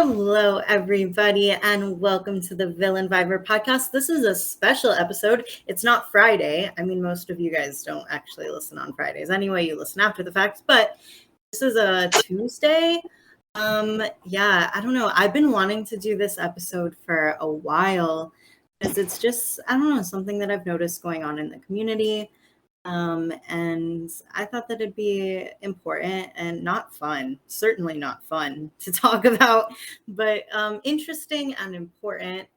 Hello, everybody, and welcome to the Villain Viber podcast. This is a special episode. It's not Friday. I mean, most of you guys don't actually listen on Fridays. Anyway, you listen after the fact, but this is a Tuesday. I don't know. I've been wanting to do this episode for a while because it's just, I don't know, something that I've noticed going on in the community. And I thought that it'd be important and not fun, certainly not fun to talk about, but interesting and important.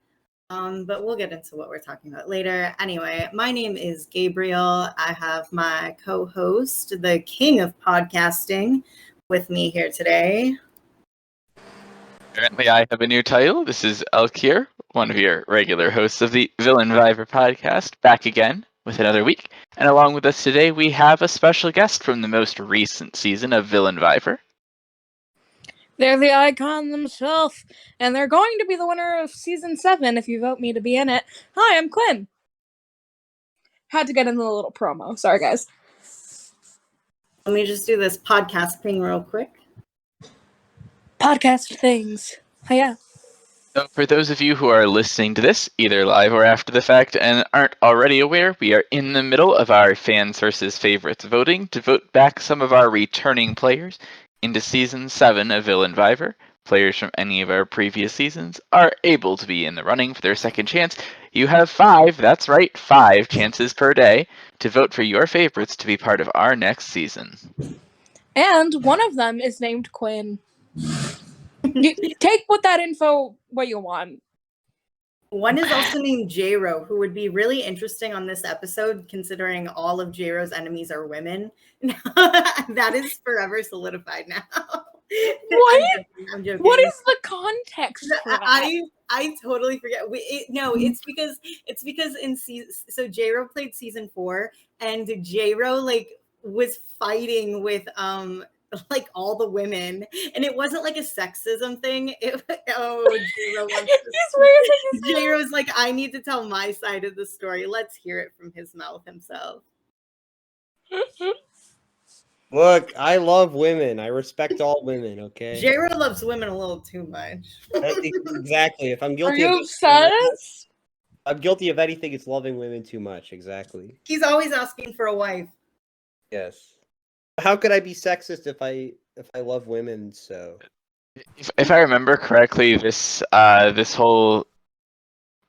But we'll get into what we're talking about later. Anyway, my name is Gabriel. I have my co-host, the king of podcasting, with me here today. Apparently, I have a new title. This is Elk here, one of your regular hosts of the Villain Viber podcast, back again with another week. And along with us today, we have a special guest from the most recent season of Villain Viber. They're the icon themselves, and they're going to be the winner of Season 7 if you vote me to be in it. Hi, I'm Quinn. Had to get in the little promo. Sorry, guys. Let me just do this podcast thing real quick. Podcast things. Hiya. So for those of you who are listening to this, either live or after the fact, and aren't already aware, we are in the middle of our fans versus favorites voting to vote back some of our returning players into Season 7 of Villain Viber. Players from any of our previous seasons are able to be in the running for their second chance. You have 5, that's right, 5 chances per day to vote for your favorites to be part of our next season. And one of them is named Quinn. You take with that info what you want. One is also named J-Ro, who would be really interesting on this episode, considering all of J-Ro's enemies are women. That is forever solidified now. What? I'm joking. What is the context for that? I totally forget. It's because in so J-Ro played season 4, and J-Ro was fighting with all the women, and it wasn't like a sexism thing. J-Ro's like, I need to tell my side of the story. Let's hear it from his mouth himself. Look, I love women. I respect all women, okay? J-Ro loves women a little too much. Exactly. If I'm guilty Are you obsessed? I'm guilty of anything, it's loving women too much. Exactly. He's always asking for a wife. Yes. How could I be sexist if I love women so? If I remember correctly, this whole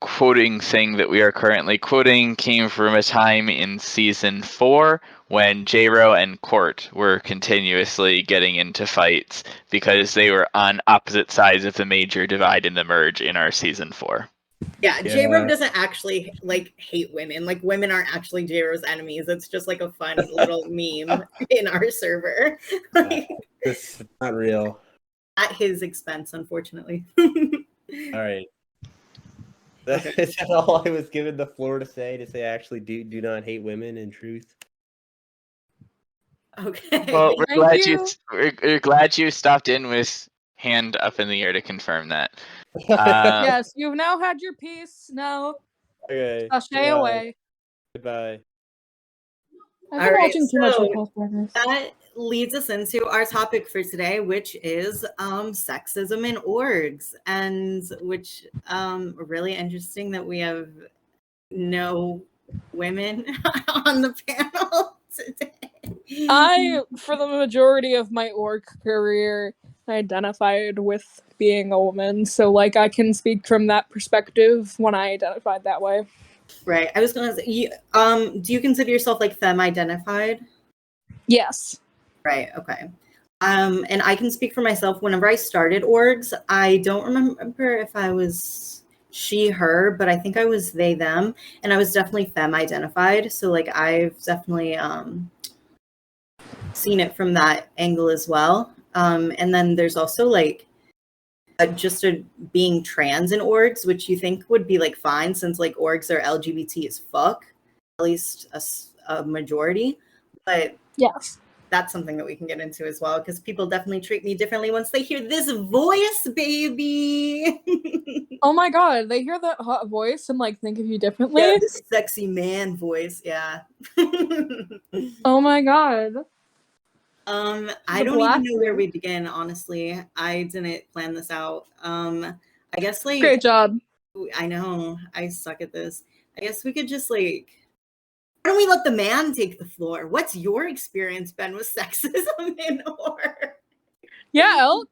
quoting thing that we are currently quoting came from a time in Season 4 when J-Ro and Court were continuously getting into fights because they were on opposite sides of the major divide and the merge in our Season 4. Yeah, J-Ro doesn't actually hate women. Like, women aren't actually J-Ro's enemies. It's just like a fun little meme in our server. It's not real. At his expense, unfortunately. All right. Is that all I was given the floor to say? To say I actually do not hate women in truth? Okay. Well, we're glad you stopped in with hand up in the air to confirm that. Yes, you've now had your piece. Now, Okay. sashay away. Goodbye. I've been watching too much of that leads us into our topic for today, which is sexism in orgs, and which really interesting that we have no women on the panel today. I, for the majority of my org career, identified with being a woman, so I can speak from that perspective when I identified that way. Right. I was gonna say, do you consider yourself femme-identified? Yes. Right. Okay. And I can speak for myself. Whenever I started orgs, I don't remember if I was she, her, but I think I was they, them, and I was definitely femme-identified. So I've definitely seen it from that angle as well. And then there's also being trans in orgs, which you think would be fine since orgs are LGBT as fuck, at least a majority. But yes, that's something that we can get into as well, because people definitely treat me differently once they hear this voice, baby. Oh my god, they hear that hot voice and think of you differently. Yeah, this sexy man voice, yeah. Oh my god. I don't even know where we begin, honestly. I didn't plan this out. I guess like Great job. I know I suck at this. I guess we could just like, why don't we let the man take the floor? What's your experience been with sexism in horror? Yeah, Elk.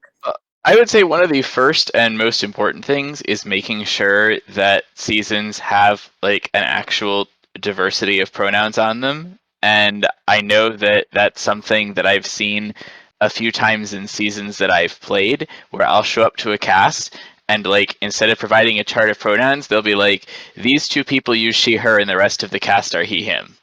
I would say one of the first and most important things is making sure that seasons have like an actual diversity of pronouns on them. And I know that that's something that I've seen a few times in seasons that I've played where I'll show up to a cast and like instead of providing a chart of pronouns, they'll be like, these two people use she, her, and the rest of the cast are he, him.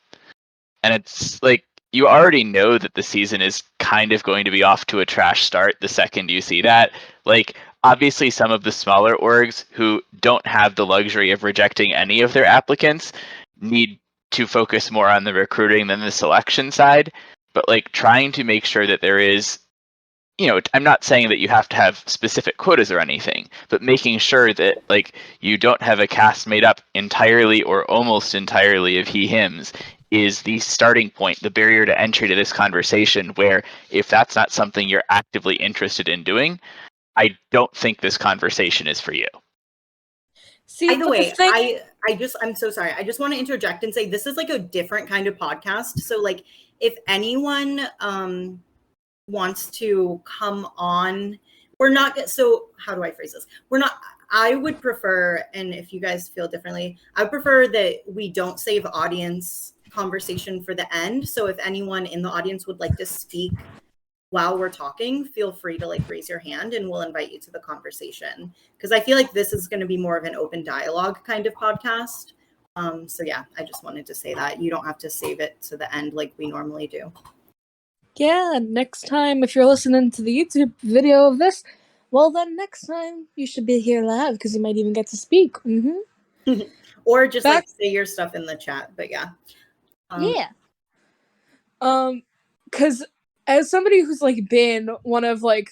And it's like you already know that the season is kind of going to be off to a trash start the second you see that. Like, obviously, some of the smaller orgs who don't have the luxury of rejecting any of their applicants need to focus more on the recruiting than the selection side. But, like, trying to make sure that there is, you know, I'm not saying that you have to have specific quotas or anything, but making sure that, like, you don't have a cast made up entirely or almost entirely of he, hims is the starting point, the barrier to entry to this conversation, where if that's not something you're actively interested in doing, I don't think this conversation is for you. See, by the way, I'm so sorry. I just want to interject and say this is like a different kind of podcast. So like if anyone wants to come on, so how do I phrase this? I would prefer, and if you guys feel differently, I would prefer that we don't save audience conversation for the end. So if anyone in the audience would like to speak while we're talking, feel free to like raise your hand and we'll invite you to the conversation. Because I feel like this is going to be more of an open dialogue kind of podcast. So yeah, I just wanted to say that. You don't have to save it to the end like we normally do. Yeah, next time, if you're listening to the YouTube video of this, well then next time you should be here live because you might even get to speak. Mm-hmm. Or just like say your stuff in the chat, but yeah. Because as somebody who's like been one of like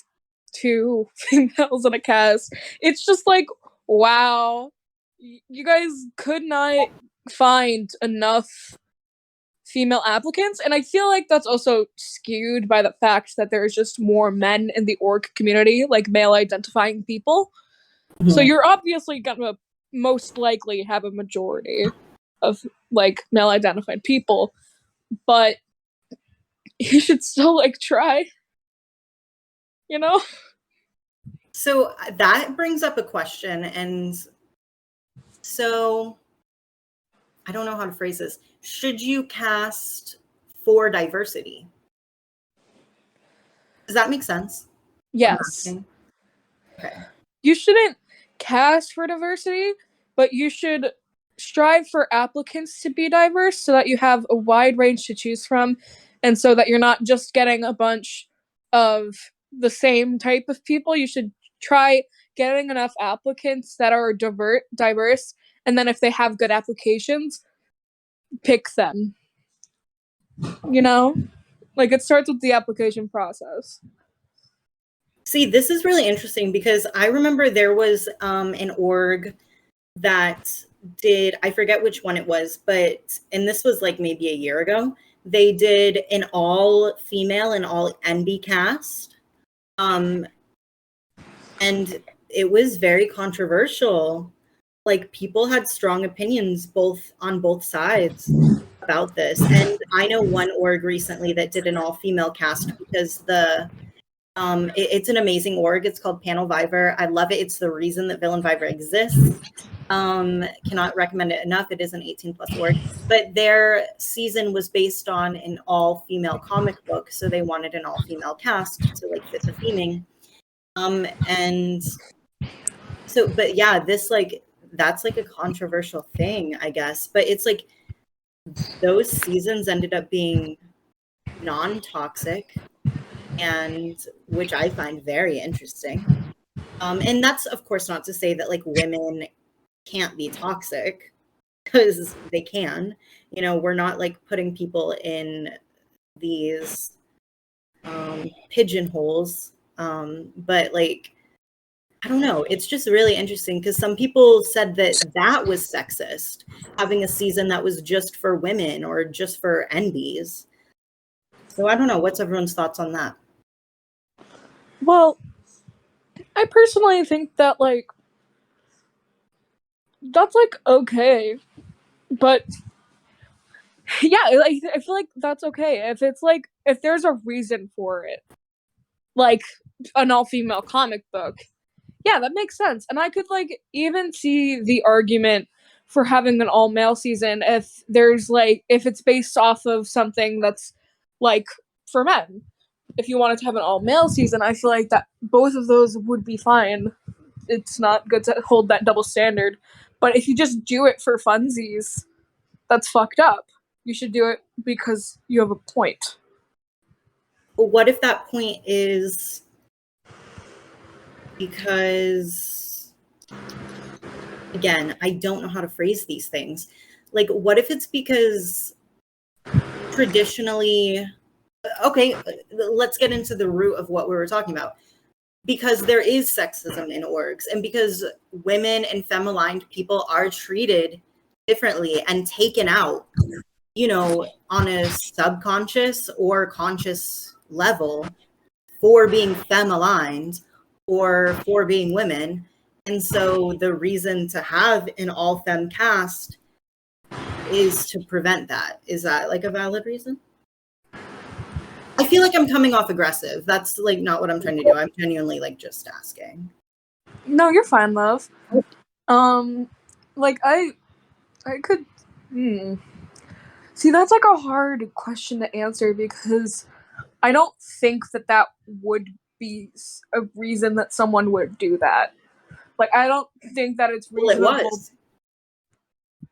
2 females in a cast, it's just like, wow, you guys could not find enough female applicants, and I feel like that's also skewed by the fact that there's just more men in the org community, like male identifying people. Mm-hmm. So you're obviously gonna most likely have a majority of like male identified people, but you should still like try, you know? So that brings up a question, and so I don't know how to phrase this. Should you cast for diversity? Does that make sense? Yes. Okay. You shouldn't cast for diversity, but you should strive for applicants to be diverse so that you have a wide range to choose from, and so that you're not just getting a bunch of the same type of people. You should try getting enough applicants that are diverse, and then if they have good applications, pick them. You know? Like, it starts with the application process. See, this is really interesting because I remember there was an org that did, I forget which one it was, and this was like maybe a year ago, they did an all female and all NB cast. And it was very controversial. Like people had strong opinions on both sides about this. And I know one org recently that did an all female cast because it's an amazing org. It's called Panel Viver. I love it. It's the reason that Villain Viver exists. Cannot recommend it enough. It is an 18+ org, but their season was based on an all-female comic book, so they wanted an all-female cast to like fit the theming. And so, but yeah, that's like a controversial thing, I guess. But it's like those seasons ended up being non-toxic, and which I find very interesting. And that's of course not to say that like women can't be toxic, because they can. You know, we're not like putting people in these pigeonholes, but like I don't know, it's just really interesting because some people said that was sexist, having a season that was just for women or just for NBs. So I don't know. What's everyone's thoughts on that? Well, I personally think that, like, that's, like, okay. But, yeah, like, I feel like that's okay. If it's, like, if there's a reason for it, like, an all-female comic book, yeah, that makes sense. And I could, like, even see the argument for having an all-male season if there's, like, if it's based off of something that's, like, for men. If you wanted to have an all-male season, I feel like that both of those would be fine. It's not good to hold that double standard. But if you just do it for funsies, that's fucked up. You should do it because you have a point. What if that point is because, again, I don't know how to phrase these things. Like, what if it's because traditionally, okay, let's get into the root of what we were talking about. Because there is sexism in orgs, and because women and femme-aligned people are treated differently and taken out, on a subconscious or conscious level for being femme-aligned or for being women. And so the reason to have an all-femme cast is to prevent that. Is that like a valid reason? I feel like I'm coming off aggressive. That's like not what I'm trying to do. I'm genuinely like just asking. No, you're fine, love. Like I could. See, that's like a hard question to answer because I don't think that would be a reason that someone would do that. Like, I don't think that it's reasonable. Well, it was.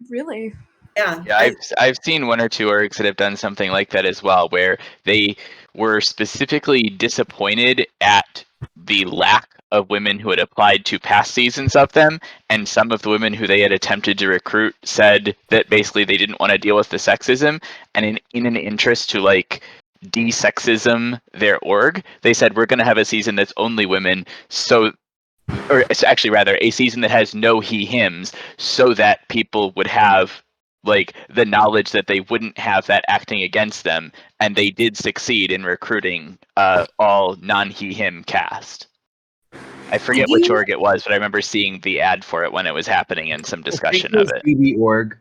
Really? Yeah. Yeah, I've seen one or two orgs that have done something like that as well, where they were specifically disappointed at the lack of women who had applied to past seasons of them, and some of the women who they had attempted to recruit said that basically they didn't want to deal with the sexism, and in an interest to like de-sexism their org, they said we're going to have a season that's only women, or actually rather a season that has no he/hims, so that people would have like the knowledge that they wouldn't have that acting against them, and they did succeed in recruiting all non-he/him cast. I forget which org it was, but I remember seeing the ad for it when it was happening and some discussion of it. BB org.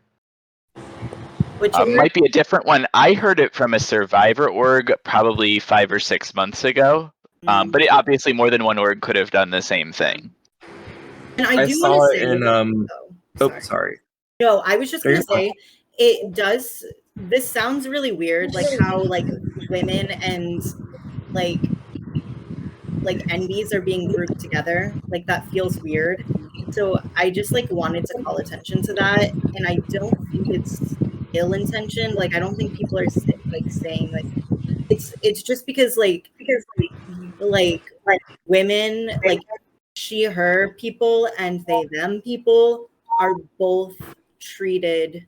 Might be a different one. I heard it from a Survivor org probably 5 or 6 months ago, but obviously more than one org could have done the same thing. And I saw it in sorry. No, I was just going to say, it does, this sounds really weird, like how like women and like NBs are being grouped together. Like that feels weird. So I just like wanted to call attention to that. And I don't think it's ill intentioned. Like I don't think people are like saying like it's just because like women, like she, her people and they, them people are both treated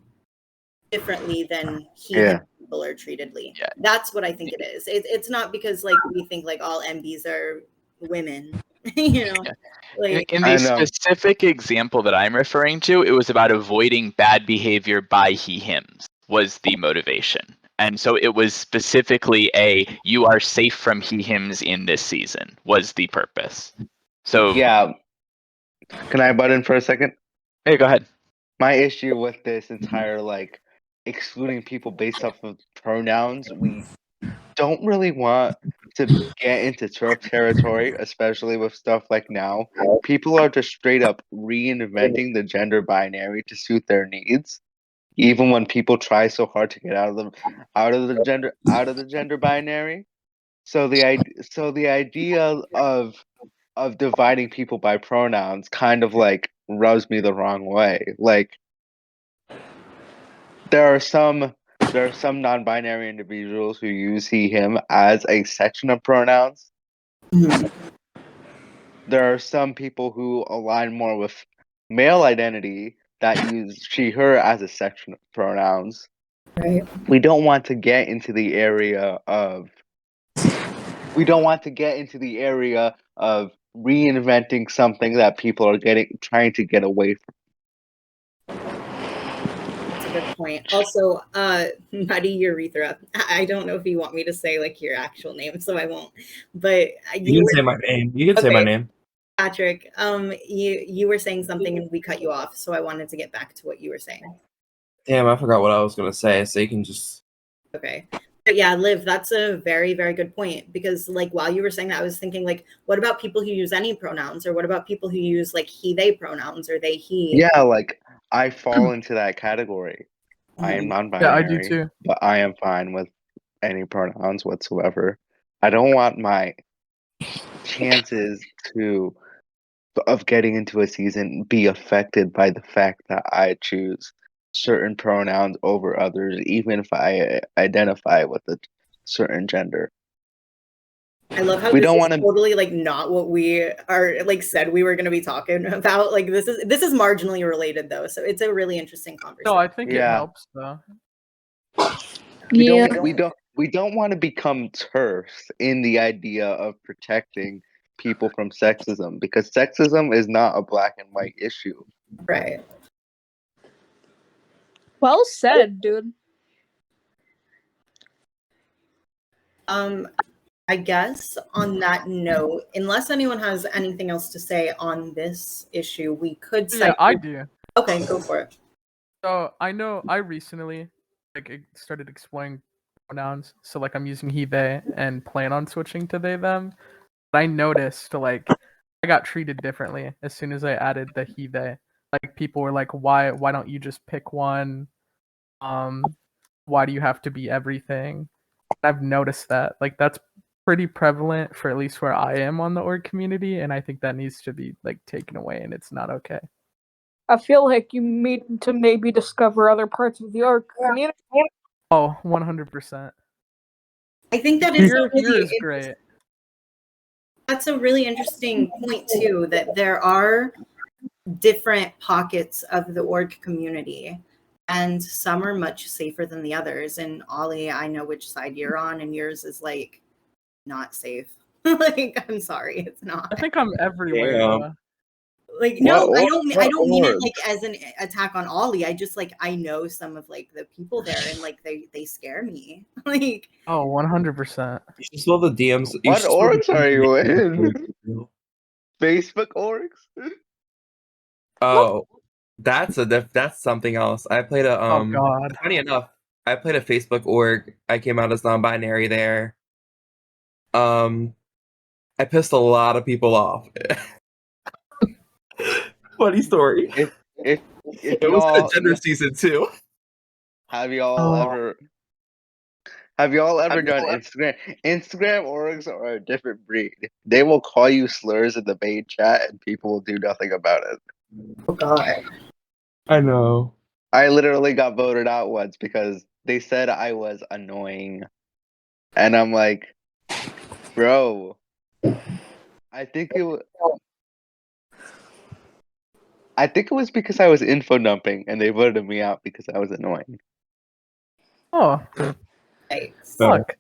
differently than him people are treated. Yeah. That's what I think it is. It's not because like we think like all MBs are women, you know. Yeah. Like in the specific example that I'm referring to, it was about avoiding bad behavior by he/hims was the motivation. And so it was specifically you are safe from he/hims in this season was the purpose. So yeah. Can I butt in for a second? Hey, go ahead. My issue with this entire like excluding people based off of pronouns, we don't really want to get into turf territory, especially with stuff like now. People are just straight up reinventing the gender binary to suit their needs, even when people try so hard to get out of the gender binary. So the idea of dividing people by pronouns kind of like rubs me the wrong way. Like there are some non-binary individuals who use he/him as a section of pronouns. There are some people who align more with male identity that use she/her as a section of pronouns. right. We don't want to get into the area of reinventing something that people are trying to get away from. a good point. Also, Muddy Urethra. I don't know if you want me to say like your actual name, so I won't. But You can say my name. You can say my name. Patrick, you were saying something and we cut you off, so I wanted to get back to what you were saying. Damn, I forgot what I was gonna say. So you can just. Okay. But yeah, Liv, that's a very, very good point, because like while you were saying that, I was thinking like, what about people who use any pronouns, or what about people who use like he, they pronouns, or they, he? Yeah, like I fall into that category. I am non-binary, Yeah, I do too. but I am fine with any pronouns whatsoever. I don't want my chances of getting into a season be affected by the fact that I choose certain pronouns over others, even if I identify with a certain gender. I love how We this don't is wanna- totally like not what we are like said we were going to be talking about. Like this is marginally related though, so it's a really interesting conversation. No, I think it Yeah. helps though. We Yeah. don't want to become turfs in the idea of protecting people from sexism, because sexism is not a black and white issue. Right. Well said, dude. I guess on that note, unless anyone has anything else to say on this issue, we could Yeah, I do. Okay, go for it. So I know I recently started exploring pronouns. So like I'm using he, they, and plan on switching to they, them. But I noticed like I got treated differently as soon as I added the he, they. Like people were like, why don't you just pick one? Why do you have to be everything? I've noticed that. Like that's pretty prevalent for at least where I am on the org community, and I think that needs to be like taken away, and it's not okay. I feel like you need to maybe discover other parts of the org community. Oh, 100%. I think that is Here is great. That's a really interesting point too, that there are different pockets of the org community, and some are much safer than the others. And Ollie, I know which side you're on, and yours is like not safe. Like, I'm sorry, it's not. I think I'm everywhere. Yeah. Like, no, What I org- don't what mean it org? like as an attack on Ollie. I just like I know some of like the people there, and like they scare me. Like, Oh, 100%. You should spill the DMs. you What should spill the orgs are you DMs. in? Facebook orgs? Oh, that's something else. I played a Oh God. Funny enough, I played a Facebook org. I came out as non-binary there. I pissed a lot of people off. Funny story. If It was in y'all a gender season too. have y'all ever done Instagram? Instagram orgs are a different breed. They will call you slurs in the main chat, and people will do nothing about it. oh god. I know. I literally got voted out once because they said I was annoying, and I'm like, bro, I think it was because I was info dumping, and they voted me out because I was annoying. Oh, Yikes. fuck.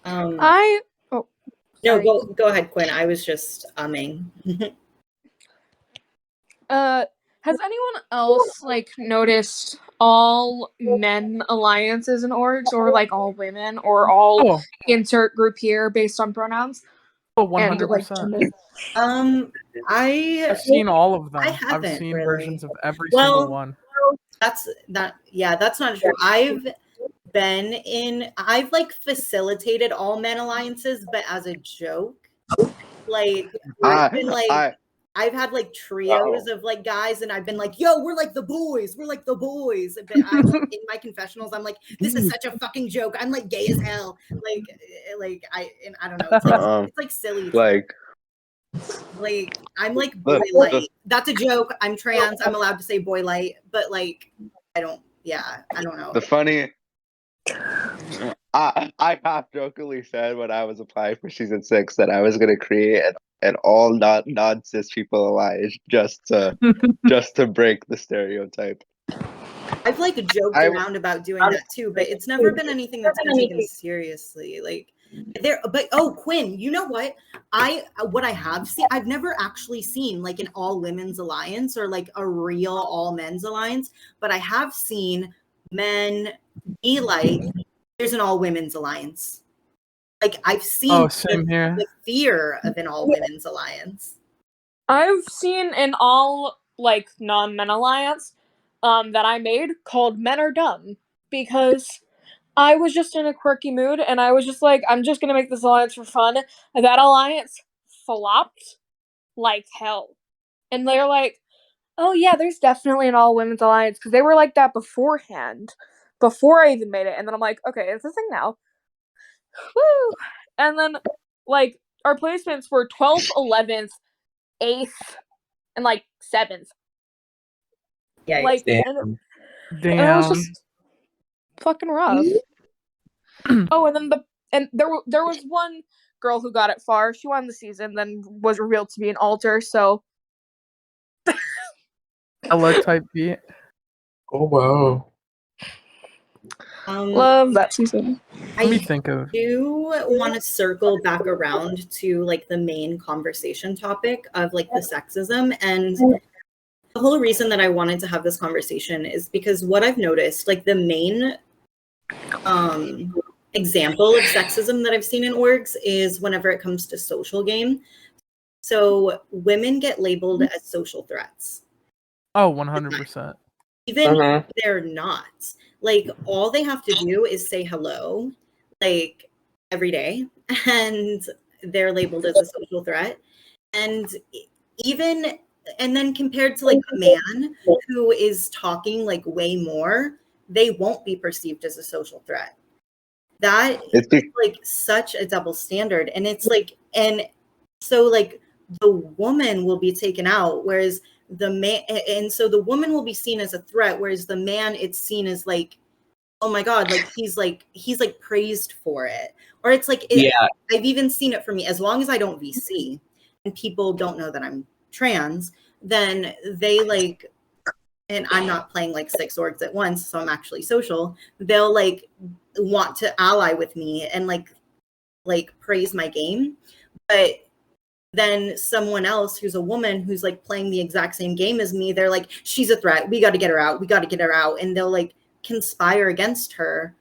No, sorry. go ahead, Quinn. I was just umming. Has anyone else like noticed all men alliances and orgs, or like all women, or all Oh, insert group here based on pronouns? oh, And, like, 100%. I've I've seen all of them. I I've haven't seen really. versions of every Well, single one. that's not true. I've like facilitated all men alliances, but as a joke. Like I've been like I've had like trios of like guys, and I've been like, yo, we're like the boys. We're like the boys. But I like in my confessionals, I'm like, this is such a fucking joke. I'm like gay as hell. I don't know. It's like silly. Like I'm like boy light. That's a joke. I'm trans. I'm allowed to say boy light, but like I don't know. the funny. I half jokingly said when I was applying for season 6 that I was gonna create an all non cis people alliance just to break the stereotype. I've like joked around about doing that too, but it's never been anything that's been taken seriously. Like But Quinn, you know what? What I have seen, I've never actually seen like an all women's alliance or like a real all men's alliance, but I have seen men be like, there's an all women's alliance. Like I've seen same here. the fear of an all women's alliance. I've seen an all like non-men alliance that I made called Men Are Dumb, because I was just in a quirky mood and I was just like, I'm just gonna make this alliance for fun. And that alliance flopped like hell. And they're like, oh yeah, there's definitely an all women's alliance, because they were like that beforehand, before I even made it. And then I'm like, okay, it's a thing now. Woo! And then like our placements were 12th, 11th, 8th, and like 7th. Yeah. Like, Damn. and it was just fucking rough. Oh, and then there was one girl who got it far. She won the season, then was revealed to be an alter. So Hello type beat. Oh wow. love that season. Let me think of. do want to circle back around to like the main conversation topic of like the sexism, and the whole reason that I wanted to have this conversation is because what I've noticed, like the main example of sexism that I've seen in orgs is whenever it comes to social game. So women get labeled as social threats. Oh, 100%. Even if they're not. Like all they have to do is say hello, like every day, and they're labeled as a social threat. And then compared to like a man who is talking like way more, they won't be perceived as a social threat. That is like such a double standard. And it's like, and so like the woman will be taken out, whereas the man, and so the woman will be seen as a threat, whereas the man, it's seen as like, oh my God, like he's like praised for it. Or it's like, I've even seen it for me, as long as I don't VC and people don't know that I'm trans, then they like, and I'm not playing like 6 orgs at once, so I'm actually social, they'll like want to ally with me and like praise my game. But then someone else who's a woman who's like playing the exact same game as me, they're like, she's a threat, we got to get her out, and they'll like conspire against her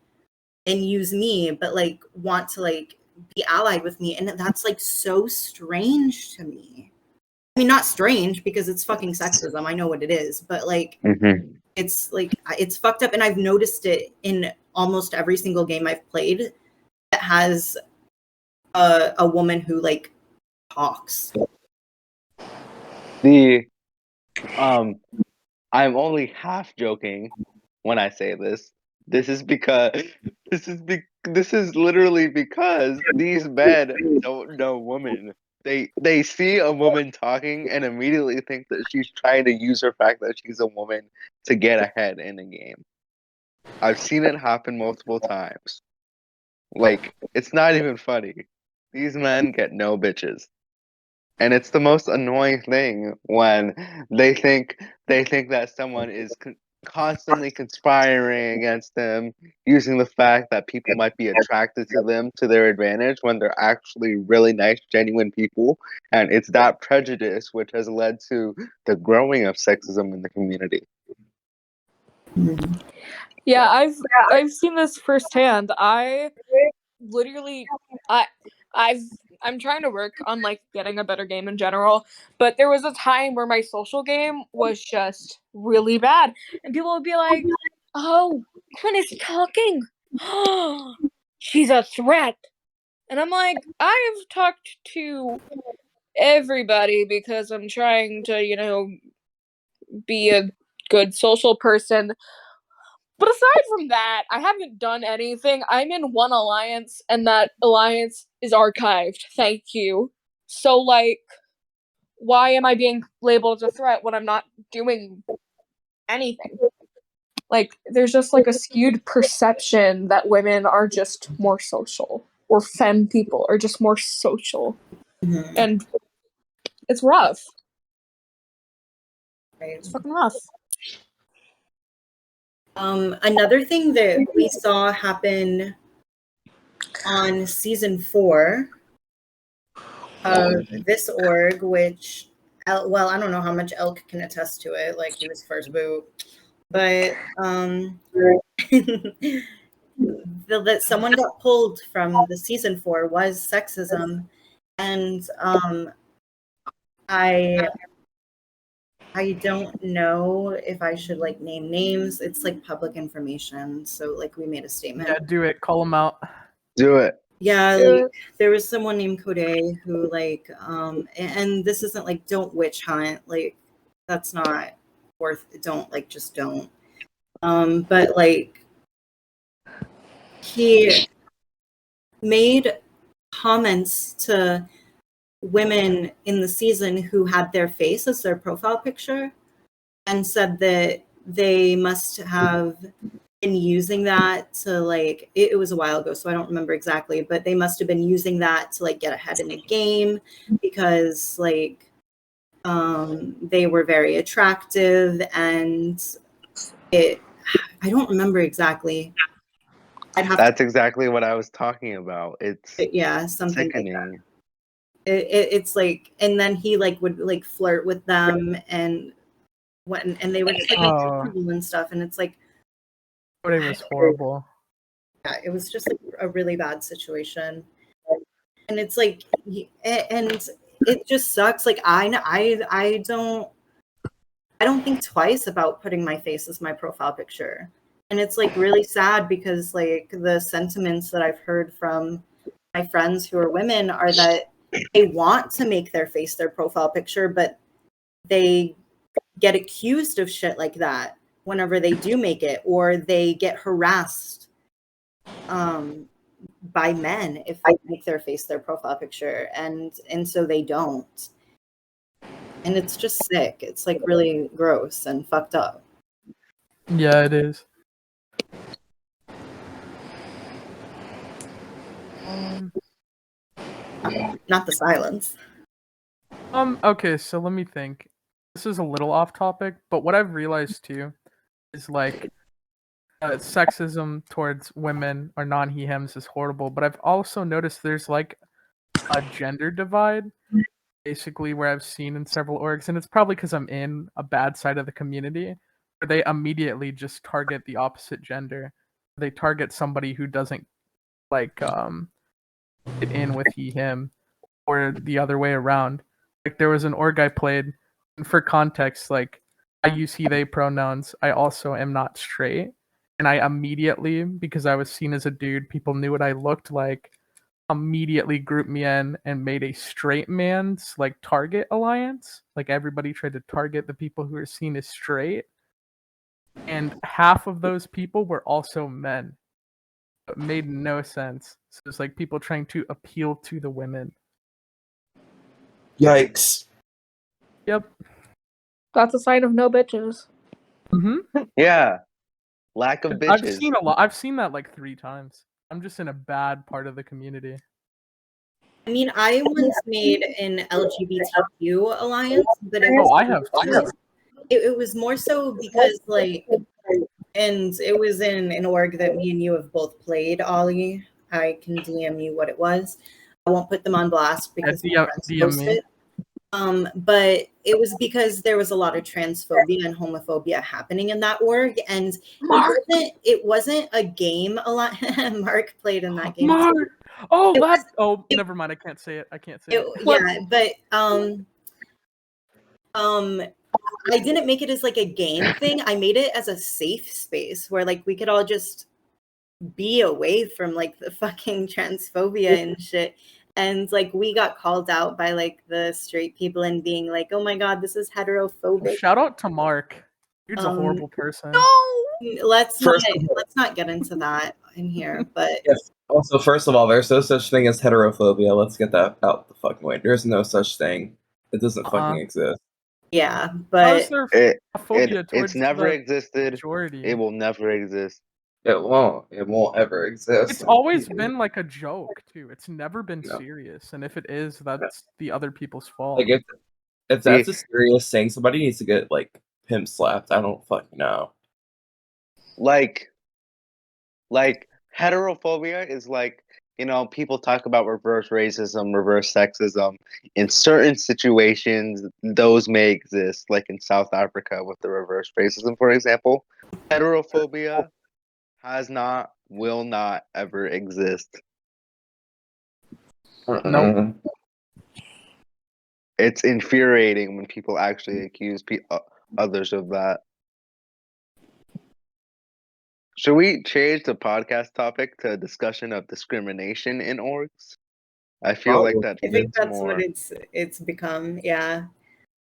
and use me, but like want to like be allied with me. And that's like so strange to me. I mean, not strange because it's fucking sexism, I know what it is, but like it's like, it's fucked up. And I've noticed it in almost every single game I've played that has a woman who like talks. I'm only half joking when I say this. This is literally because these men don't know women. They see a woman talking and immediately think that she's trying to use her fact that she's a woman to get ahead in a game. I've seen it happen multiple times. Like, it's not even funny. These men get no bitches. And it's the most annoying thing when they think that someone is constantly conspiring against them, using the fact that people might be attracted to them to their advantage when they're actually really nice, genuine people. And it's that prejudice which has led to the growing of sexism in the community. Yeah, I've seen this firsthand. I'm trying to work on like getting a better game in general, but there was a time where my social game was just really bad, and people would be like, "Oh, Quinn is talking. She's a threat." And I'm like, I've talked to everybody because I'm trying to, be a good social person. But aside from that, I haven't done anything. I'm in one alliance, and that alliance is archived. Thank you. So, like, why am I being labeled as a threat when I'm not doing anything? Like, there's just, like, a skewed perception that women are just more social, or femme people are just more social. And it's rough. It's fucking rough. Another thing that we saw happen on season 4 of this org, which, well, I don't know how much Elk can attest to it. Like, he was first boot, but that someone got pulled from the season 4 was sexism, and I don't know if I should like name names. It's like public information, so like we made a statement. Yeah, do it. Call them out. Do it. Yeah, Do like there was someone named Code who like and this isn't like don't witch hunt, like that's not worth don't like just don't. But like he made comments to women in the season who had their face as their profile picture and said that they must have been using that to like it was a while ago, so I don't remember exactly, but they must have been using that to like get ahead in the game because like they were very attractive, and I don't remember exactly. That's exactly what I was talking about. It's yeah, something sickening. like that. It's like, and then he like would like flirt with them and they were just like uncomfortable and stuff, and it's like It was horrible. yeah, it was just like a really bad situation, and it's like and it just sucks. Like I don't think twice about putting my face as my profile picture, and it's like really sad because like the sentiments that I've heard from my friends who are women are that they want to make their face their profile picture, but they get accused of shit like that whenever they do make it, or they get harassed by men if they make their face their profile picture, and so they don't. And it's just sick. It's like really gross and fucked up. Yeah, it is. Not the silence. Okay, so let me think. This is a little off topic, but what I've realized too is like sexism towards women or non-he-hims is horrible, but I've also noticed there's like a gender divide basically where I've seen in several orgs, and it's probably because I'm in a bad side of the community where they immediately just target the opposite gender. They target somebody who doesn't like fit in with he/him, or the other way around. Like there was an org I played, and for context, like I use he/they pronouns. I also am not straight, and I immediately, because I was seen as a dude, people knew what I looked like, immediately grouped me in and made a straight man's like target alliance. Like everybody tried to target the people who were seen as straight, and half of those people were also men. It made no sense. So it's like people trying to appeal to the women. Yikes. Yep. That's a sign of no bitches. Yeah. Lack of bitches. I've seen a lot. I've seen that like 3 times. I'm just in a bad part of the community. I mean, I once made an LGBTQ alliance, but it was I have too. It was more so because like, and it was in an org that me and you have both played, Ollie. I can DM you what it was. I won't put them on blast because my friends post it. But it was because there was a lot of transphobia and homophobia happening in that org, and it wasn't a game a lot. Mark played in that game. Mark! Never mind. I can't say it. Yeah, but I didn't make it as like a game thing. I made it as a safe space where like we could all just be away from like the fucking transphobia and shit. And like we got called out by like the straight people and being like, "Oh my god, this is heterophobic." Shout out to Mark. Dude's a horrible person. No. Let's not get into that in here. But yes. Also, first of all, there's no such thing as heterophobia. Let's get that out the fucking way. There's no such thing. It doesn't fucking exist. Yeah, but it's never existed. Majority. It will never exist. It won't. It won't ever exist. It's always been like a joke too. It's never been serious, and if it is, that's the other people's fault. Like if that's a serious thing, somebody needs to get like pimp slapped. I don't fucking know. Like heterophobia is like people talk about reverse racism, reverse sexism. In certain situations, those may exist, like in South Africa with the reverse racism, for example. Heterophobia has not, will not ever exist. Nope. It's infuriating when people actually accuse others of that. Should we change the podcast topic to a discussion of discrimination in orgs? I feel like that I think fits that's more. what it's become. Yeah.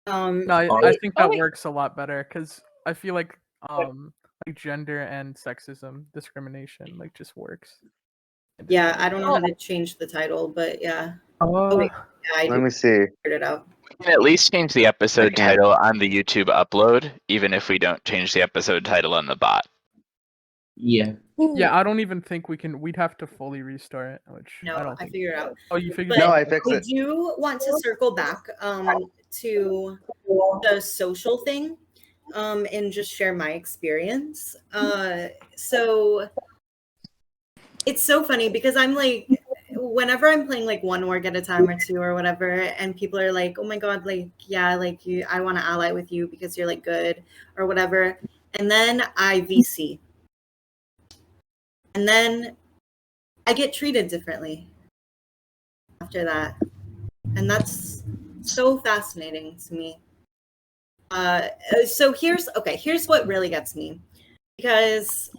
No, I think that works a lot better because I feel like gender and sexism discrimination like just works. Yeah, I don't know how to change the title, but yeah. Oh, Yeah, I Let me see. figured it out. We can at least change the episode can't. title on the YouTube upload, even if we don't change the episode title on the bot. Yeah. Yeah, I don't even think we can. We'd have to fully restart it, which No, I don't I think. figured it out. Oh, you figured But it out? No, I fixed I it. do want to circle back to the social thing and just share my experience. So it's so funny because I'm like, whenever I'm playing like one org at a time or two or whatever, and people are like, oh my God, like, yeah, like you, I want to ally with you because you're like good or whatever. And then I VC. And then I get treated differently after that. And that's so fascinating to me. So here's what really gets me, because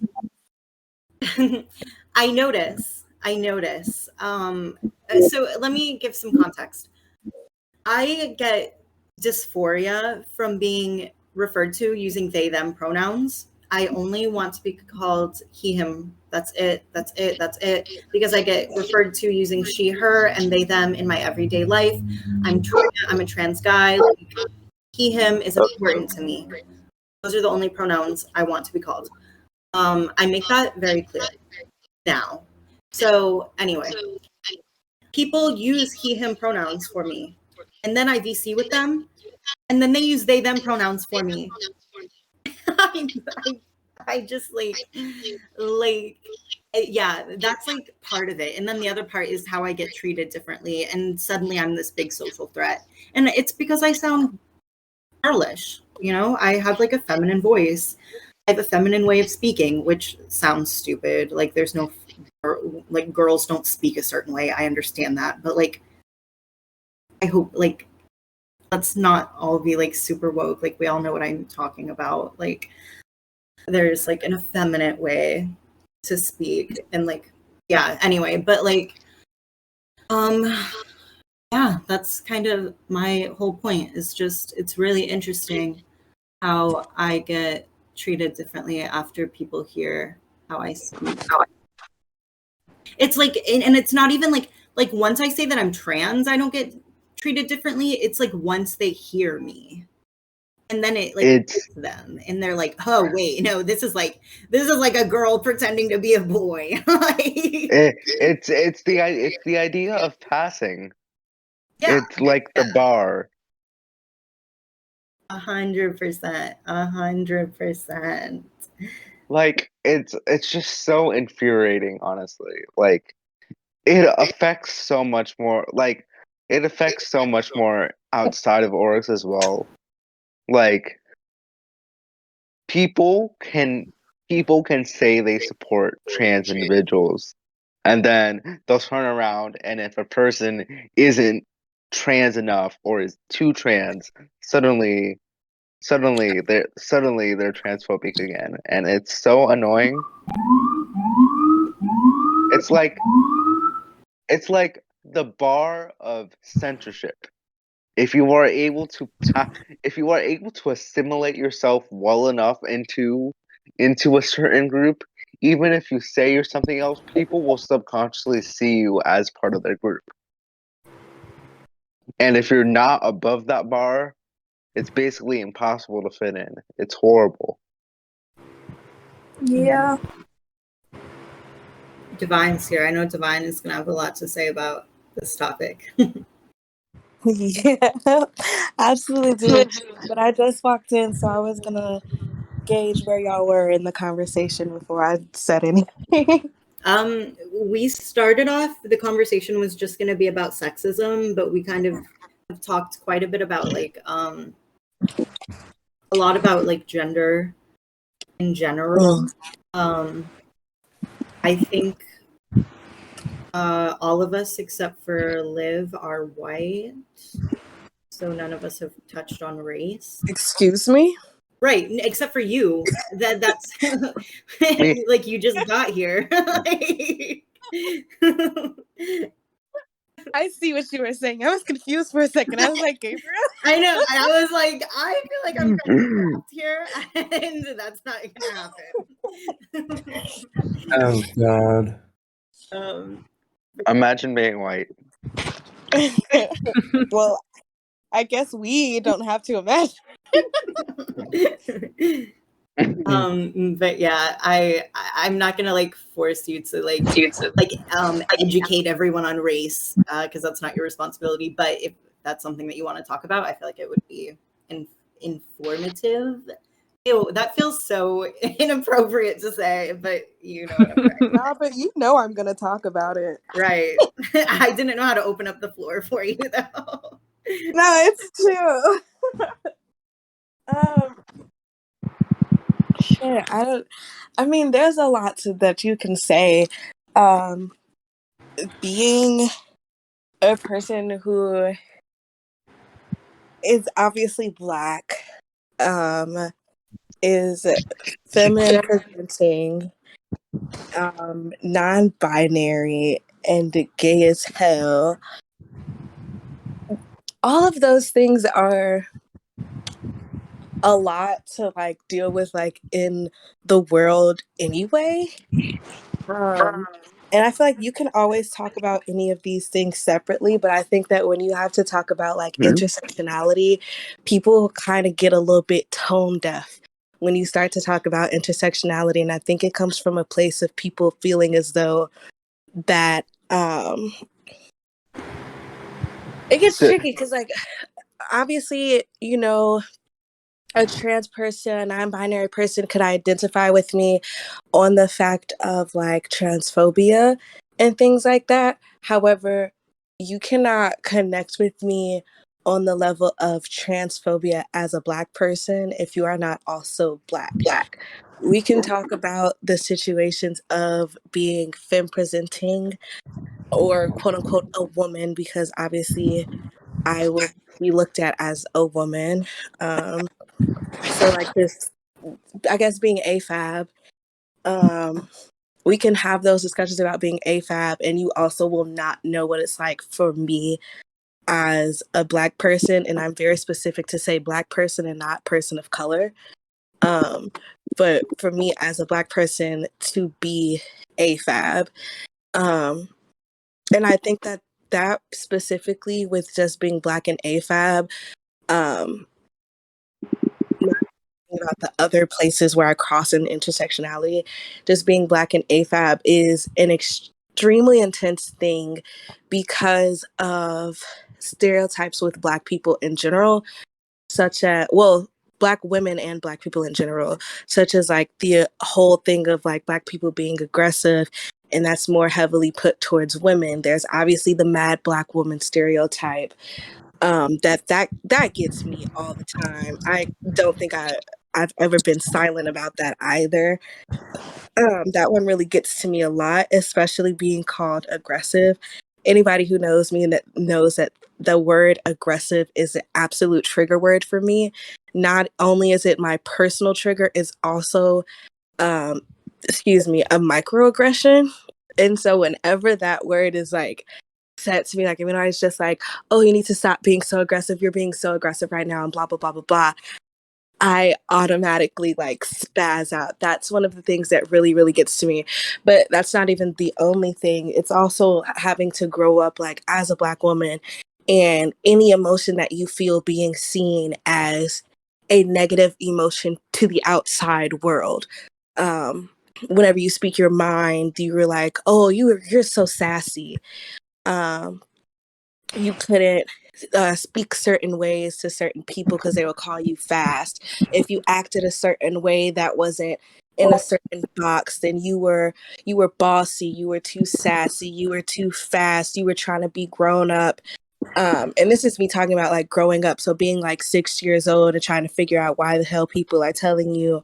I notice. So let me give some context. I get dysphoria from being referred to using they them pronouns. I only want to be called he him. That's it. Because I get referred to using she her and they them in my everyday life. I'm a trans guy. Like, he him is important to me. Those are the only pronouns I want to be called. I make that very clear now. So anyway, people use he him pronouns for me, and then I VC with them, and then they use they them pronouns for me. I just like yeah, that's like part of it. And then the other part is how I get treated differently, and suddenly I'm this big social threat. And it's because I sound girlish, I have like a feminine voice. I have a feminine way of speaking, which sounds stupid. Like there's no, like girls don't speak a certain way. I understand that. But like, I hope like, let's not all be like super woke. Like we all know what I'm talking about. Like there's like an effeminate way to speak and like, yeah, anyway, but like, yeah, that's kind of my whole point. Is just, it's really interesting how I get treated differently after people hear how I speak. It's like, and it's not even like once I say that I'm trans, I don't get treated differently. It's like once they hear me, and then it like hits them, and they're like, oh wait, no, this is like a girl pretending to be a boy. It's the idea of passing. Yeah. It's like the bar. 100%. Like it's just so infuriating, honestly. Like it affects so much more. Like it affects so much more outside of orgs as well. Like people can say they support trans individuals, and then they'll turn around, and if a person isn't trans enough or is too trans, suddenly they're transphobic again, and it's so annoying. It's like the bar of censorship. If you are able to assimilate yourself well enough into a certain group, even if you say you're something else, people will subconsciously see you as part of their group. And if you're not above that bar, it's basically impossible to fit in. It's horrible. Yeah. Divine's here. I know Divine is going to have a lot to say about this topic. Yeah, absolutely do. But I just walked in, so I was gonna gauge where y'all were in the conversation before I said anything. We started off, the conversation was just going to be about sexism, but we kind of have talked quite a bit about like a lot about like gender in general. I think all of us except for Liv are white, so none of us have touched on race. Excuse me? Right, except for you. That's Me. like you just got here. I see what you were saying. I was confused for a second. I was like, Gabriel? I know. I was like, I feel like I'm kind of trapped here, and that's not gonna happen. Oh god. Imagine being white. Well, I guess we don't have to imagine. But yeah, I'm not gonna like force you to like educate everyone on race because that's not your responsibility. But if that's something that you want to talk about, I feel like it would be informative. Ew, that feels so inappropriate to say, but you know what I'm saying. No, but you know I'm gonna talk about it. Right. I didn't know how to open up the floor for you though. No, it's true. Shit, I mean, there's a lot that you can say. Being a person who is obviously Black, is feminine presenting, non-binary, and gay as hell. All of those things are a lot to like deal with like in the world anyway. And I feel like you can always talk about any of these things separately, but I think that when you have to talk about like intersectionality, people kind of get a little bit tone deaf when you start to talk about intersectionality. And I think it comes from a place of people feeling as though that it gets tricky because like obviously, you know, a trans person, a non-binary person could identify with me on the fact of like transphobia and things like that. However, you cannot connect with me on the level of transphobia as a Black person if you are not also Black. We can talk about the situations of being femme presenting or quote unquote a woman, because obviously I will be looked at as a woman. So like this, I guess being AFAB, we can have those discussions about being AFAB, and you also will not know what it's like for me as a Black person, and I'm very specific to say Black person and not person of color. But for me as a Black person to be AFAB, and I think that specifically with just being Black and AFAB, about the other places where I cross in intersectionality, just being Black and AFAB is an extremely intense thing because of stereotypes with Black people in general, such as, well, Black women and Black people in general, such as like the whole thing of like Black people being aggressive, and that's more heavily put towards women. There's obviously the mad Black woman stereotype. That gets me all the time. I don't think I've ever been silent about that either. That one really gets to me a lot, especially being called aggressive. Anybody who knows me and that knows that the word aggressive is an absolute trigger word for me. Not only is it my personal trigger, it's also, a microaggression. And so whenever that word is like said to me, like, I it's just like, oh, you need to stop being so aggressive. You're being so aggressive right now and blah, blah, blah, blah, blah. I automatically like spaz out. That's one of the things that really, really gets to me. But that's not even the only thing. It's also having to grow up like as a Black woman, and any emotion that you feel being seen as a negative emotion to the outside world. Whenever you speak your mind, you're like, oh, you're so sassy. You couldn't speak certain ways to certain people because they will call you fast. If you acted a certain way that wasn't in a certain box, then you were bossy, you were too sassy, you were too fast, you were trying to be grown up. And this is me talking about like growing up. So being like 6 years old and trying to figure out why the hell people are telling you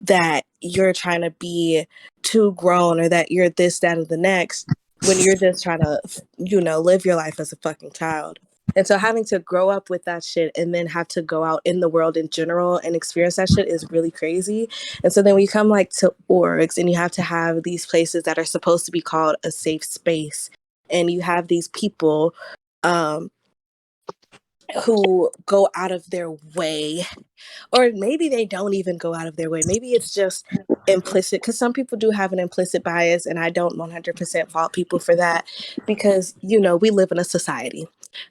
that you're trying to be too grown or that you're this, that, or the next when you're just trying to, live your life as a fucking child. And so having to grow up with that shit and then have to go out in the world in general and experience that shit is really crazy. And so then when you come like to orgs and you have to have these places that are supposed to be called a safe space, and you have these people who go out of their way, or maybe they don't even go out of their way. Maybe it's just implicit, because some people do have an implicit bias, and I don't 100% fault people for that, because we live in a society.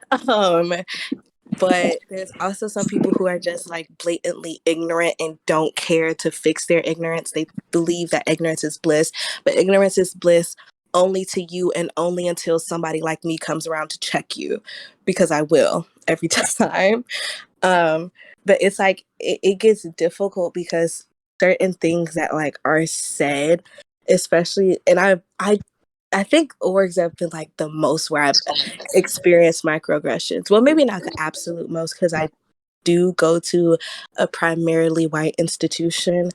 But there's also some people who are just like blatantly ignorant and don't care to fix their ignorance. They believe that ignorance is bliss, but ignorance is bliss only to you and only until somebody like me comes around to check you, because I will every time. But it's like it gets difficult because certain things that like are said, especially, and I think orgs have been like the most where I've experienced microaggressions. Well, maybe not the absolute most, because I do go to a primarily white institution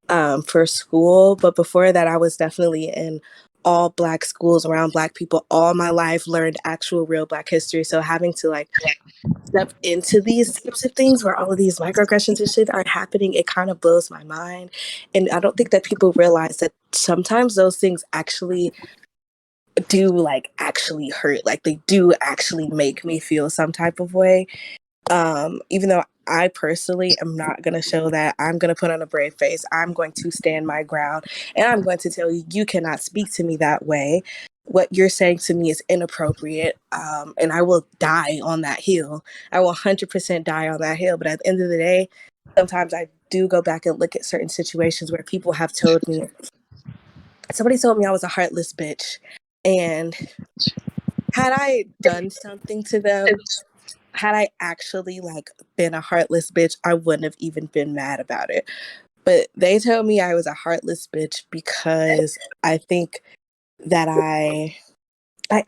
for school. But before that, I was definitely in all Black schools around Black people all my life, learned actual real Black history. So having to like step into these types of things where all of these microaggressions and shit are happening, it kind of blows my mind. And I don't think that people realize that sometimes those things actually do like actually hurt. Like they do actually make me feel some type of way. Even though I personally am not going to show that, I'm going to put on a brave face. I'm going to stand my ground, and I'm going to tell you, you cannot speak to me that way. What you're saying to me is inappropriate. And I will die on that hill. I will 100% die on that hill. But at the end of the day, sometimes I do go back and look at certain situations where people have told me, somebody told me I was a heartless bitch. And had I done something to them, had I actually like been a heartless bitch, I wouldn't have even been mad about it. But they told me I was a heartless bitch because I think that I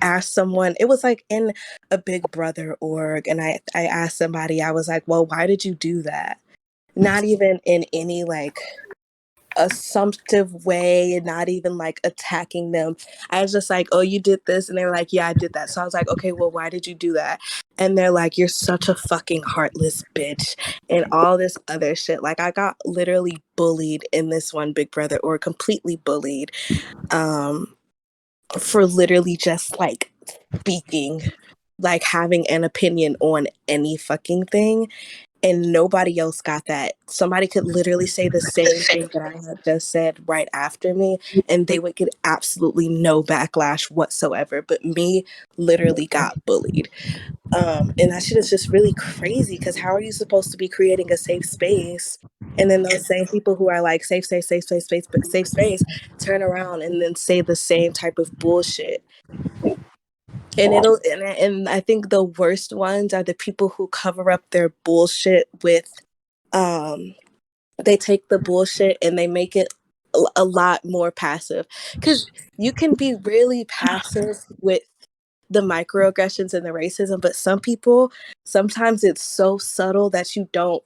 asked someone, it was like in a Big Brother org, and I asked somebody, I was like, well, why did you do that? Not even in any like assumptive way, not even like attacking them. I was just like, oh, you did this? And they were like, yeah, I did that. So I was like, okay, well, why did you do that? And they're like, you're such a fucking heartless bitch and all this other shit. Like I got literally bullied in this one Big Brother, or completely bullied, for literally just like speaking, like having an opinion on any fucking thing. And nobody else got that. Somebody could literally say the same thing that I had just said right after me, and they would get absolutely no backlash whatsoever. But me literally got bullied. And that shit is just really crazy, because how are you supposed to be creating a safe space? And then those same people who are like safe space, turn around and then say the same type of bullshit. And I think the worst ones are the people who cover up their bullshit with, they take the bullshit and they make it a lot more passive. Because you can be really passive with the microaggressions and the racism, but some people, sometimes it's so subtle that you don't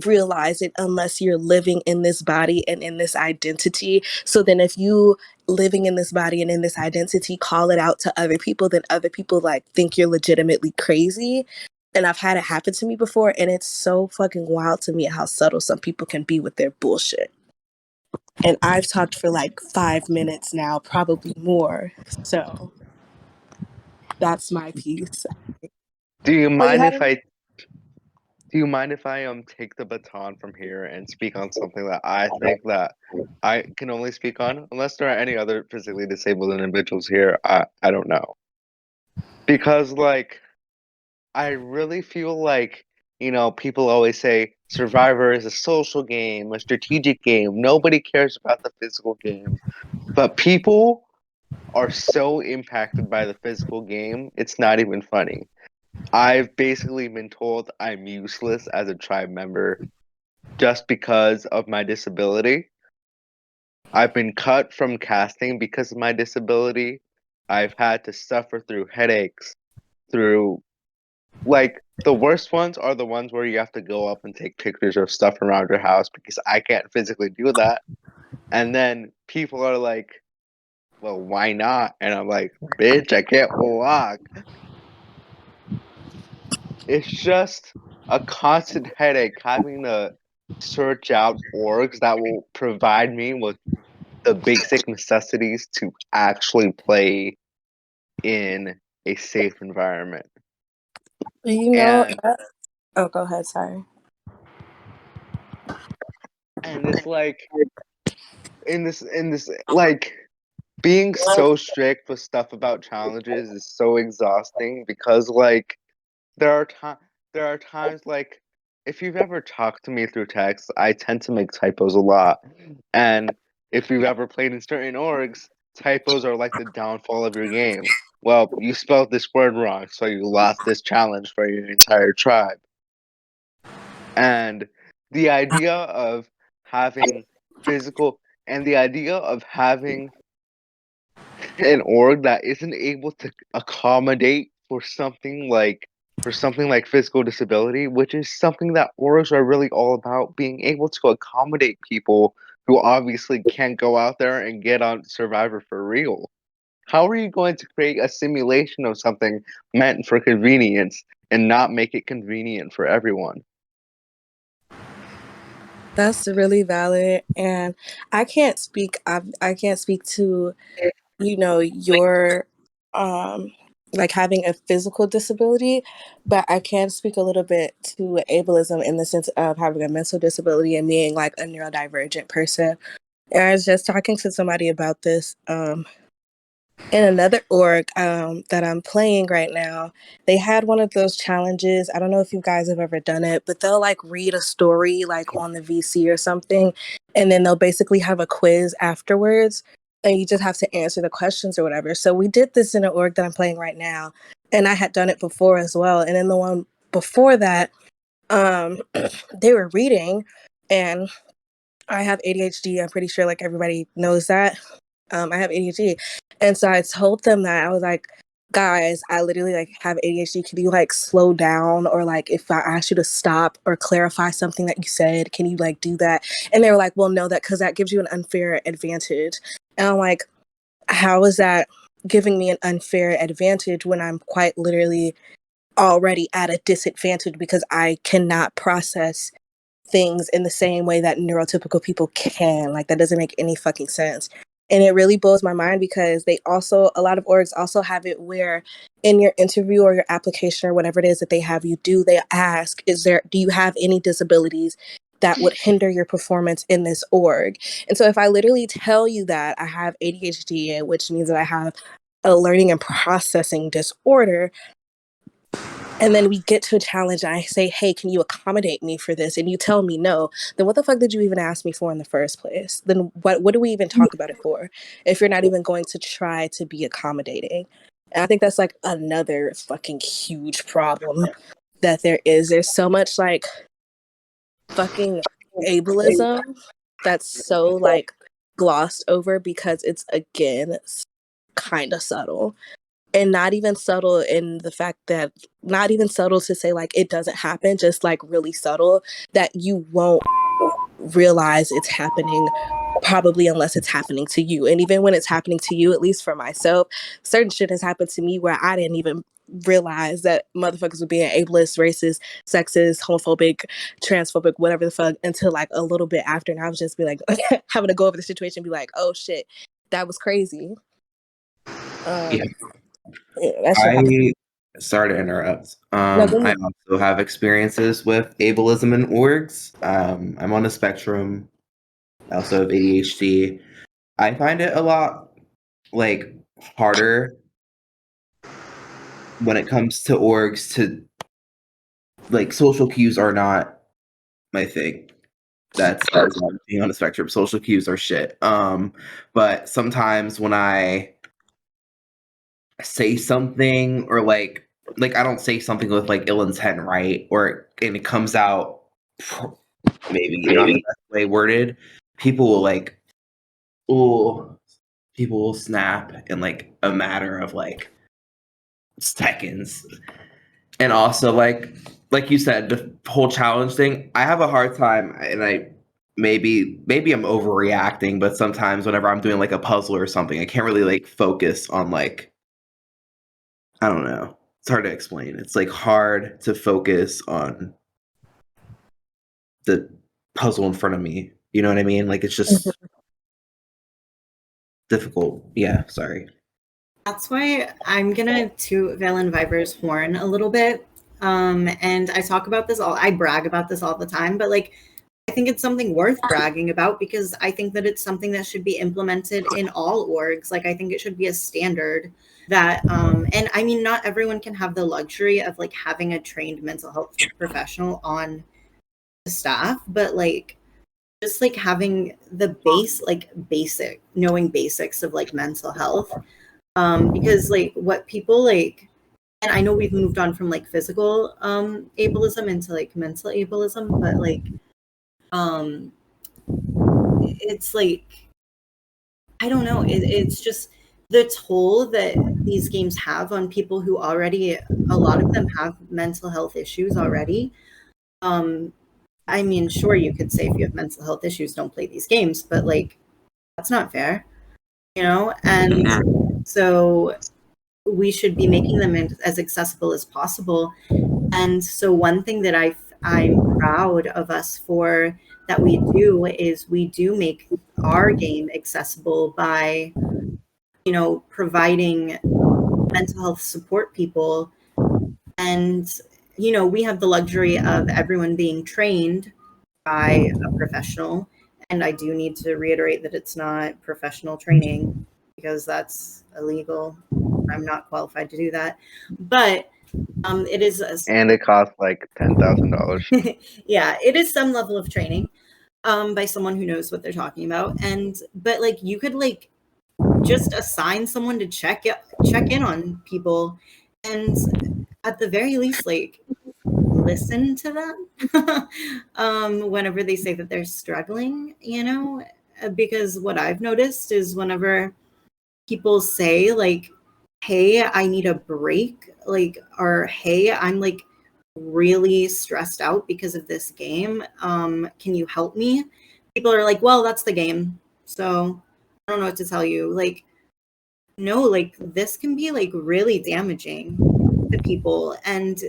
realize it unless you're living in this body and in this identity. So then if you living in this body and in this identity call it out to other people, then other people like think you're legitimately crazy. And I've had it happen to me before, and it's so fucking wild to me how subtle some people can be with their bullshit. And I've talked for like 5 minutes now, probably more. So that's my piece. Do you Oh, you mind had if I take the baton from here and speak on something that I think that I can only speak on? Unless there are any other physically disabled individuals here, I don't know. Because like I really feel like, people always say Survivor is a social game, a strategic game. Nobody cares about the physical game. But people are so impacted by the physical game, it's not even funny. I've basically been told I'm useless as a tribe member just because of my disability. I've been cut from casting because of my disability. I've had to suffer through headaches, through like the worst ones are the ones where you have to go up and take pictures of stuff around your house because I can't physically do that. And then people are like, well, why not? And I'm like, bitch, I can't walk. It's just a constant headache having to search out orgs that will provide me with the basic necessities to actually play in a safe environment. You know, And oh, go ahead. Sorry. it's like in this like being so strict with stuff about challenges is so exhausting because like there are there are times like if you've ever talked to me through text, I tend to make typos a lot. And if you've ever played in certain orgs, typos are like the downfall of your game. Well, you spelled this word wrong, so you lost this challenge for your entire tribe. And the idea of having physical and the idea of having an org that isn't able to accommodate for something like physical disability, which is something that orgs are really all about, being able to accommodate people who obviously can't go out there and get on Survivor for real. How are you going to create a simulation of something meant for convenience and not make it convenient for everyone? That's really valid, and I can't speak. I can't speak to your like having a physical disability, but I can speak a little bit to ableism in the sense of having a mental disability and being like a neurodivergent person. And I was just talking to somebody about this in another org that I'm playing right now. They had one of those challenges. I don't know if you guys have ever done it, but they'll like read a story like on the VC or something, and then they'll basically have a quiz afterwards, and you just have to answer the questions or whatever. So we did this in an org that I'm playing right now, and I had done it before as well. And in the one before that, they were reading, and I have ADHD. I'm pretty sure like everybody knows that. I have ADHD. And so I told them that I was like, guys, I literally like have ADHD. Can you like slow down? Or like if I ask you to stop or clarify something that you said, can you like do that? And they were like, well, no, because that gives you an unfair advantage. And I'm like, how is that giving me an unfair advantage when I'm quite literally already at a disadvantage because I cannot process things in the same way that neurotypical people can? Like, that doesn't make any fucking sense. And it really blows my mind because a lot of orgs also have it where in your interview or your application or whatever it is that they have you do, they ask, do you have any disabilities that would hinder your performance in this org? And so if I literally tell you that I have ADHD, which means that I have a learning and processing disorder, and then we get to a challenge and I say, hey, can you accommodate me for this? And you tell me no, then what the fuck did you even ask me for in the first place? Then what do we even talk about it for if you're not even going to try to be accommodating? And I think that's like another fucking huge problem that there is. There's so much like fucking ableism that's so like glossed over because it's again kind of subtle. And not even subtle in the fact that, not even subtle to say like it doesn't happen, just like really subtle that you won't realize it's happening probably unless it's happening to you. And even when it's happening to you, at least for myself, certain shit has happened to me where I didn't even realize that motherfuckers were being ableist, racist, sexist, homophobic, transphobic, whatever the fuck, until like a little bit after. And I was just be like having to go over the situation and be like, oh shit, that was crazy. Yeah. That shit happened. Sorry to interrupt. No, go I ahead. also have experiences with ableism and orgs. I'm on a spectrum. I also have ADHD. I find it a lot like harder when it comes to orgs to like social cues are not my thing. That's being on the spectrum. Social cues are shit. But sometimes when I say something or like I don't say something with like ill intent, right? And it comes out maybe not the best way worded, people will like people will snap in like a matter of like seconds. And also like you said, the whole challenge thing, I have a hard time, and I maybe I'm overreacting, but sometimes whenever I'm doing like a puzzle or something, I can't really like focus on like, I don't know. It's hard to explain. It's like hard to focus on the puzzle in front of me. You know what I mean? Like it's just difficult. Yeah, sorry. That's why I'm gonna toot Valen Viver's horn a little bit. And I brag about this all the time, but like I think it's something worth bragging about because I think that it's something that should be implemented in all orgs. Like I think it should be a standard that and I mean not everyone can have the luxury of like having a trained mental health professional on the staff, but like just like having the knowing basics of like mental health. Because like what people like, and I know we've moved on from like physical ableism into like mental ableism, but like it's like I don't know, it's just the toll that these games have on people who already, a lot of them have mental health issues already. I mean, sure, you could say if you have mental health issues, don't play these games, but like that's not fair, you know? And so we should be making them as accessible as possible. And so one thing that I'm proud of us for that we do is we do make our game accessible by, you know, providing mental health support people. And, you know, we have the luxury of everyone being trained by a professional. And I do need to reiterate that it's not professional training because that's illegal. I'm not qualified to do that. But it is And it costs like $10,000. yeah, it is some level of training by someone who knows what they're talking about. But like you could like just assign someone to check in on people, and at the very least like listen to them whenever they say that they're struggling, you know, because what I've noticed is whenever people say like, hey, I need a break, like, or hey, I'm like really stressed out because of this game, can you help me? People are like, well, that's the game, so I don't know what to tell you. Like, no, like this can be like really damaging to people. And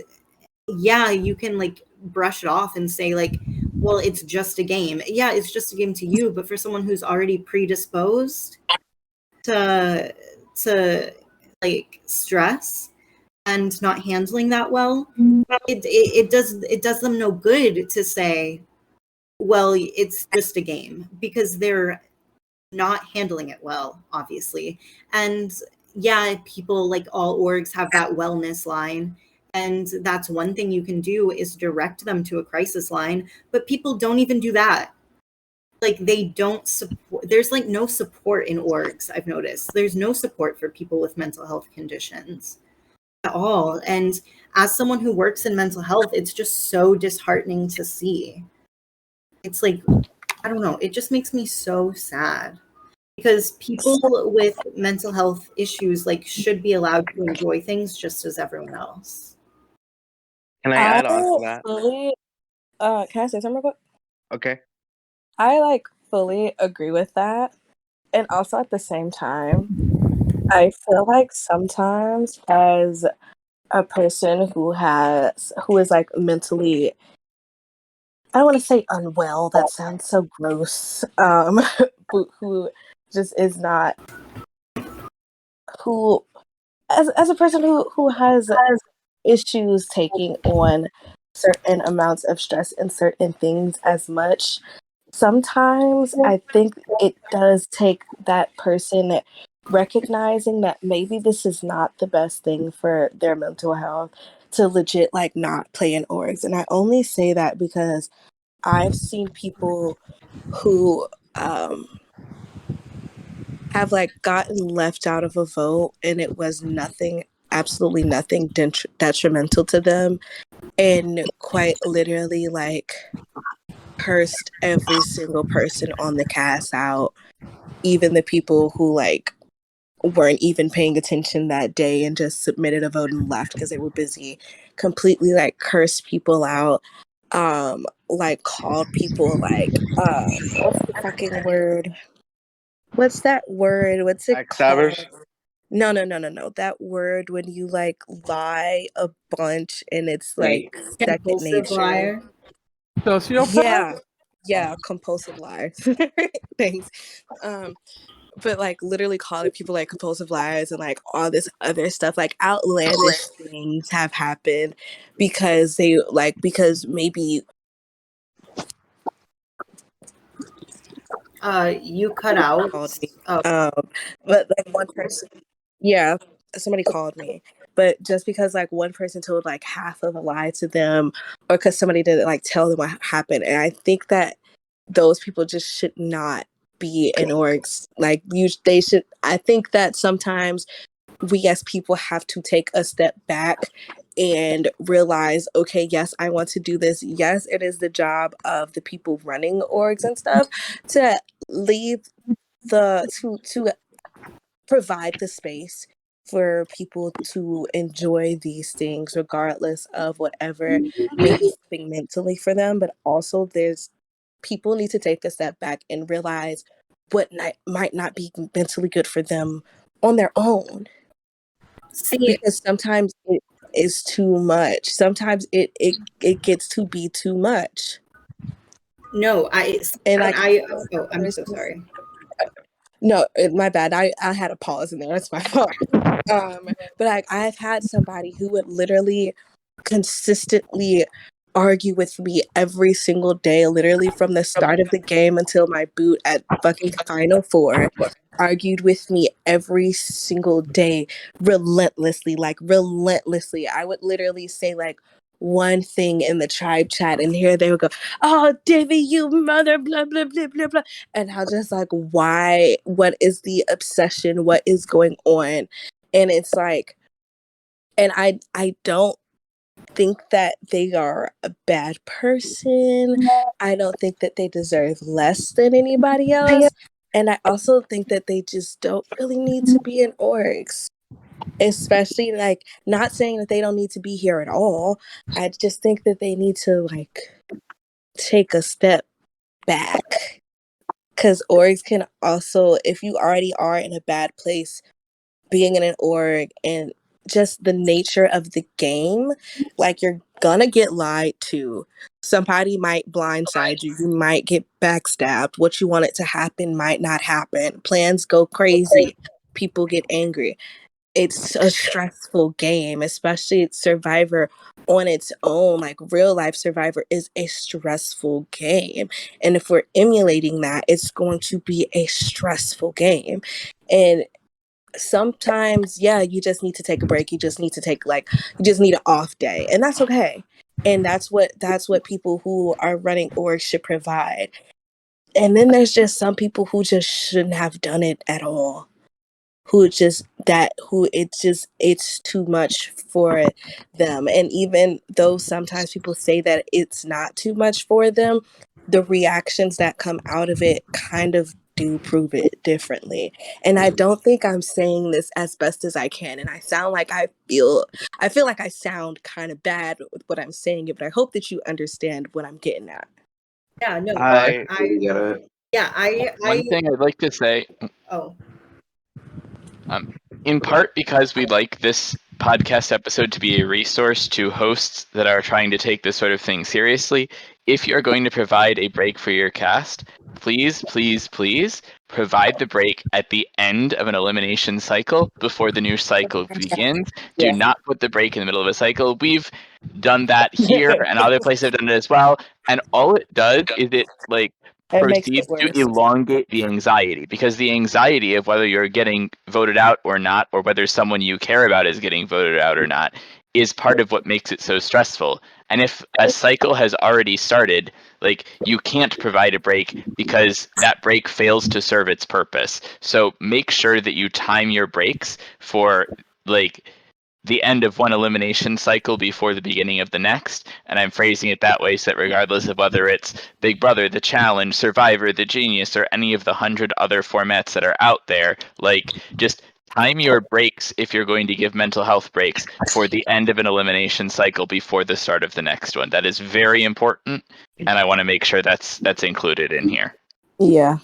yeah, you can like brush it off and say like, well, it's just a game. Yeah, it's just a game to you, but for someone who's already predisposed to like stress and not handling that well, it does them no good to say, well, it's just a game, because they're not handling it well, obviously. And yeah, people like all orgs have that wellness line, and that's one thing you can do is direct them to a crisis line, but people don't even do that. Like they don't support, there's like no support in orgs. I've noticed there's no support for people with mental health conditions at all. And as someone who works in mental health, it's just so disheartening to see. It's like, I don't know, it just makes me so sad, because people with mental health issues like should be allowed to enjoy things just as everyone else. Can I add on to that? Can I say something real quick? Okay. I like fully agree with that. And also at the same time, I feel like sometimes as a person who is like mentally, I don't want to say unwell, that sounds so gross, who just is not, who, as a person who has issues taking on certain amounts of stress and certain things as much, sometimes I think it does take that person recognizing that maybe this is not the best thing for their mental health to legit like not play in orgs. And I only say that because I've seen people who have like gotten left out of a vote and it was nothing, absolutely nothing detrimental to them, and quite literally like cursed every single person on the cast out, even the people who like weren't even paying attention that day and just submitted a vote and left because they were busy, completely like cursed people out, like called people like what's the fucking word? What's that word? What's it Backstabbers? called? No. That word when you like lie a bunch and it's like second Compulsive nature. liar. Sociopath? Yeah, compulsive liars. Thanks. But like literally calling people like compulsive liars and like all this other stuff, like outlandish things have happened because maybe You cut out. called me. Oh, But like one person, yeah, somebody called me. But just because like one person told like half of a lie to them, or because somebody didn't like tell them what happened, and I think that those people just should not be in orgs. Like they should. I think that sometimes we as people have to take a step back and realize, okay, yes, I want to do this. Yes, it is the job of the people running orgs and stuff to leave to provide the space for people to enjoy these things regardless of whatever may be happening mentally for them. But also there's people need to take a step back and realize what might not be mentally good for them on their own, see, because sometimes it is too much. Sometimes it gets to be too much. no, And like I'm so sorry. no, my bad. I had a pause in there. That's my fault. But like I've had somebody who would literally consistently argue with me every single day, literally from the start of the game until my boot at fucking Final Four, argued with me every single day, relentlessly, like relentlessly. I would literally say like one thing in the tribe chat and here they would go, "Oh, Davy, you mother, blah, blah, blah, blah, blah." And I was just like, why? What is the obsession? What is going on? And it's like, and I don't think that they are a bad person. I don't think that they deserve less than anybody else. And I also think that they just don't really need to be in orgs. Especially like not saying that they don't need to be here at all. I just think that they need to like take a step back. Cause orgs can also, if you already are in a bad place, being in an org and just the nature of the game, like you're gonna get lied to. Somebody might blindside you. You might get backstabbed. What you want it to happen might not happen. Plans go crazy. People get angry. It's a stressful game, especially Survivor on its own. Like real life Survivor is a stressful game. And if we're emulating that, it's going to be a stressful game. And sometimes, yeah, you just need to take a break. You just need to you just need an off day. And that's okay. And that's what people who are running orgs should provide. And then there's just some people who just shouldn't have done it at all. It's too much for them. And even though sometimes people say that it's not too much for them, the reactions that come out of it kind of do prove it differently. And I don't think I'm saying this as best as I can, and I feel like I sound kind of bad with what I'm saying, but I hope that you understand what I'm getting at. Yeah, no, I get it. yeah, One thing I'd like to say, oh, in part because we'd like this podcast episode to be a resource to hosts that are trying to take this sort of thing seriously, if you're going to provide a break for your cast, please, please, please provide the break at the end of an elimination cycle before the new cycle begins. Do Yeah. not put the break in the middle of a cycle. We've done that here and other places have done it as well. And all it does is it It makes proceeds it worse. to elongate the anxiety, because the anxiety of whether you're getting voted out or not, or whether someone you care about is getting voted out or not, is part of what makes it so stressful. And if a cycle has already started, you can't provide a break because that break fails to serve its purpose. So make sure that you time your breaks for the end of one elimination cycle before the beginning of the next. And I'm phrasing it that way so that regardless of whether it's Big Brother, The Challenge, Survivor, The Genius, or any of the 100 other formats that are out there, like, just time your breaks if you're going to give mental health breaks for the end of an elimination cycle before the start of the next one. That is very important, and I want to make sure that's included in here. Yeah.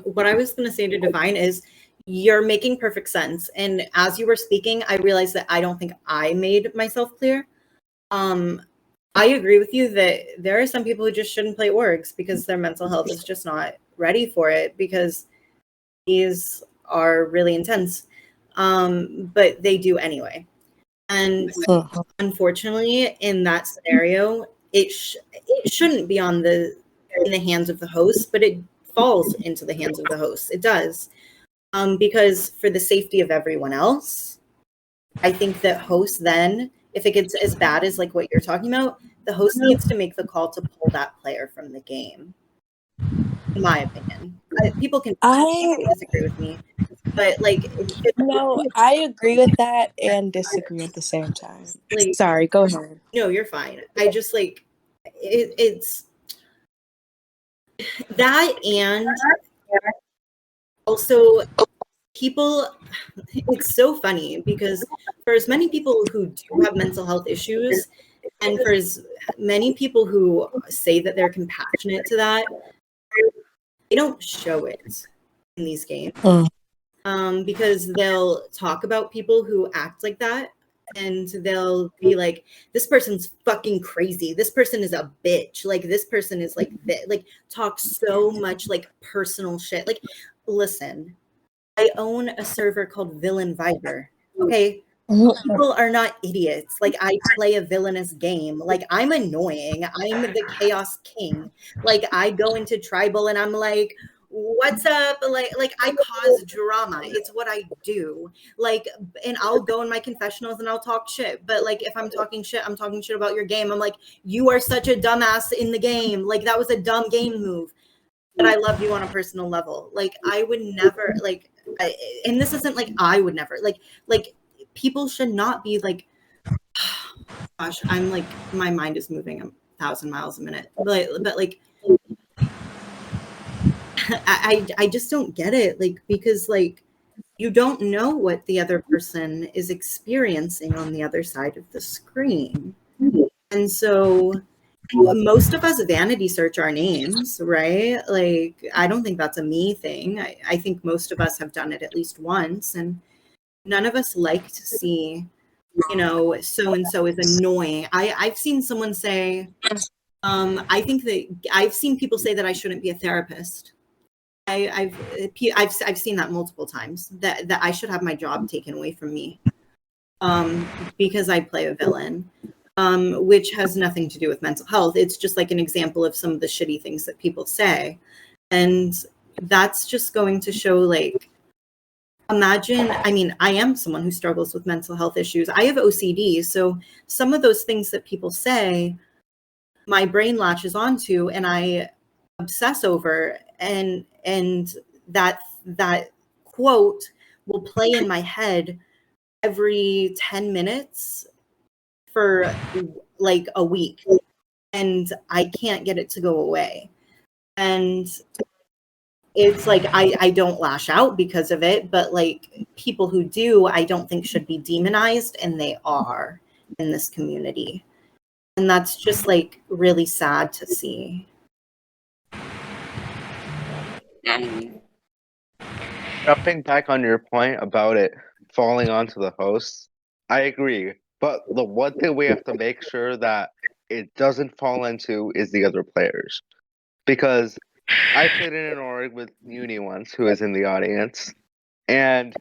What I was going to say to Divine is you're making perfect sense. And as you were speaking, I realized that I don't think I made myself clear. I agree with you that there are some people who just shouldn't play orgs because their mental health is just not ready for it, because these are really intense. But they do anyway. And unfortunately, in that scenario, it shouldn't be in the hands of the host, but it falls into the hands of the host. It does. Because for the safety of everyone else, I think that hosts then, if it gets as bad as like what you're talking about, the host needs to make the call to pull that player from the game. In my opinion, people can disagree with me, but like, No, I agree with that and disagree at the same time. like, Sorry, go ahead. no, you're fine. I just like it's that, and also people, it's so funny because for as many people who do have mental health issues, and for as many people who say that they're compassionate to that, they don't show it in these games. Because they'll talk about people who act like that, and they'll be like, this person's fucking crazy, this person is a bitch, like this person is like like talk so much like personal shit. Like, listen, I own a server called Villain Viber. Okay. People are not idiots. Like, I play a villainous game. Like, I'm annoying. I'm the chaos king. Like, I go into tribal and I'm like, what's up? Like I cause drama. It's what I do. Like, and I'll go in my confessionals and I'll talk shit. But like, if I'm talking shit about your game. I'm like, you are such a dumbass in the game. Like, that was a dumb game move. But I love you on a personal level. Like, I would never and this isn't like I would never like people should not be like, gosh, I'm like, my mind is moving 1,000 miles a minute. But like, I just don't get it. Like, because like, you don't know what the other person is experiencing on the other side of the screen. And so most of us vanity search our names, right? Like, I don't think that's a me thing. I think most of us have done it at least once, and none of us like to see, you know, so and so is annoying. I've seen someone say, I think that I've seen people say that I shouldn't be a therapist. I've seen that multiple times, that I should have my job taken away from me, because I play a villain, which has nothing to do with mental health. It's just like an example of some of the shitty things that people say, and that's just going to show, like, imagine, I mean, I am someone who struggles with mental health issues. I have OCD, so some of those things that people say, my brain latches onto and I obsess over, and that quote will play in my head every 10 minutes for like a week, and I can't get it to go away. And it's like, I don't lash out because of it, but like, people who do, I don't think should be demonized, and they are in this community. And that's just like really sad to see. Jumping back on your point about it falling onto the hosts, I agree. But the one thing we have to make sure that it doesn't fall into is the other players. Because I played in an org with Uni once, who is in the audience, and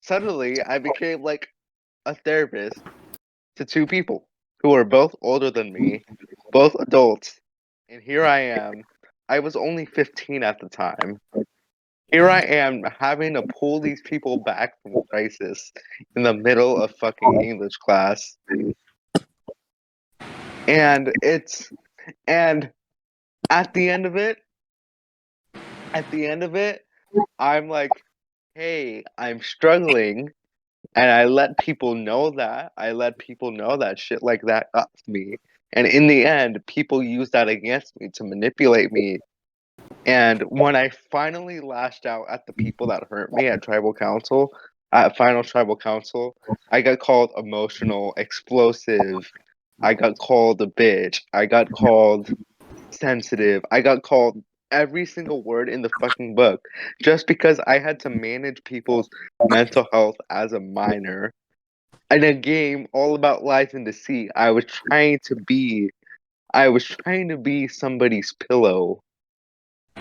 suddenly I became like a therapist to two people who are both older than me, both adults. And here I am. I was only 15 at the time. Here I am having to pull these people back from crisis in the middle of fucking English class. And and at the end of it, I'm like, hey, I'm struggling. And I let people know that. I let people know that shit like that got to me. And in the end, people use that against me to manipulate me. And when I finally lashed out at the people that hurt me at Tribal Council, at Final Tribal Council, I got called emotional, explosive. I got called a bitch. I got called sensitive. I got called every single word in the fucking book just because I had to manage people's mental health as a minor. In a game all about lies and deceit, I was trying to be somebody's pillow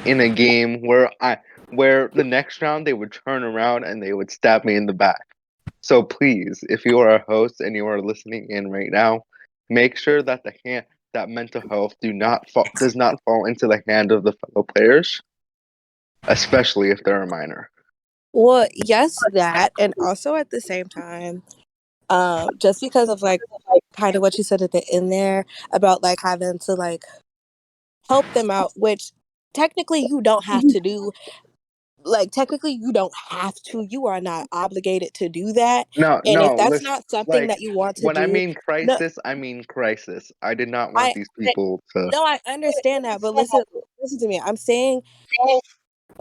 in a game where the next round they would turn around and they would stab me in the back. So please, if you are a host and you are listening in right now, make sure that that mental health does not fall into the hand of the fellow players, especially if they're a minor. Well, yes, that, and also at the same time, just because of like kind of what you said at the end there about like having to like help them out, which technically you don't have to do. Like technically you don't have to. You are not obligated to do that. No, And if no, that's listen, not something like that you want to when I do, mean no, crisis, I mean crisis. I did not want I these people to. no, I understand that, but listen to me. I'm saying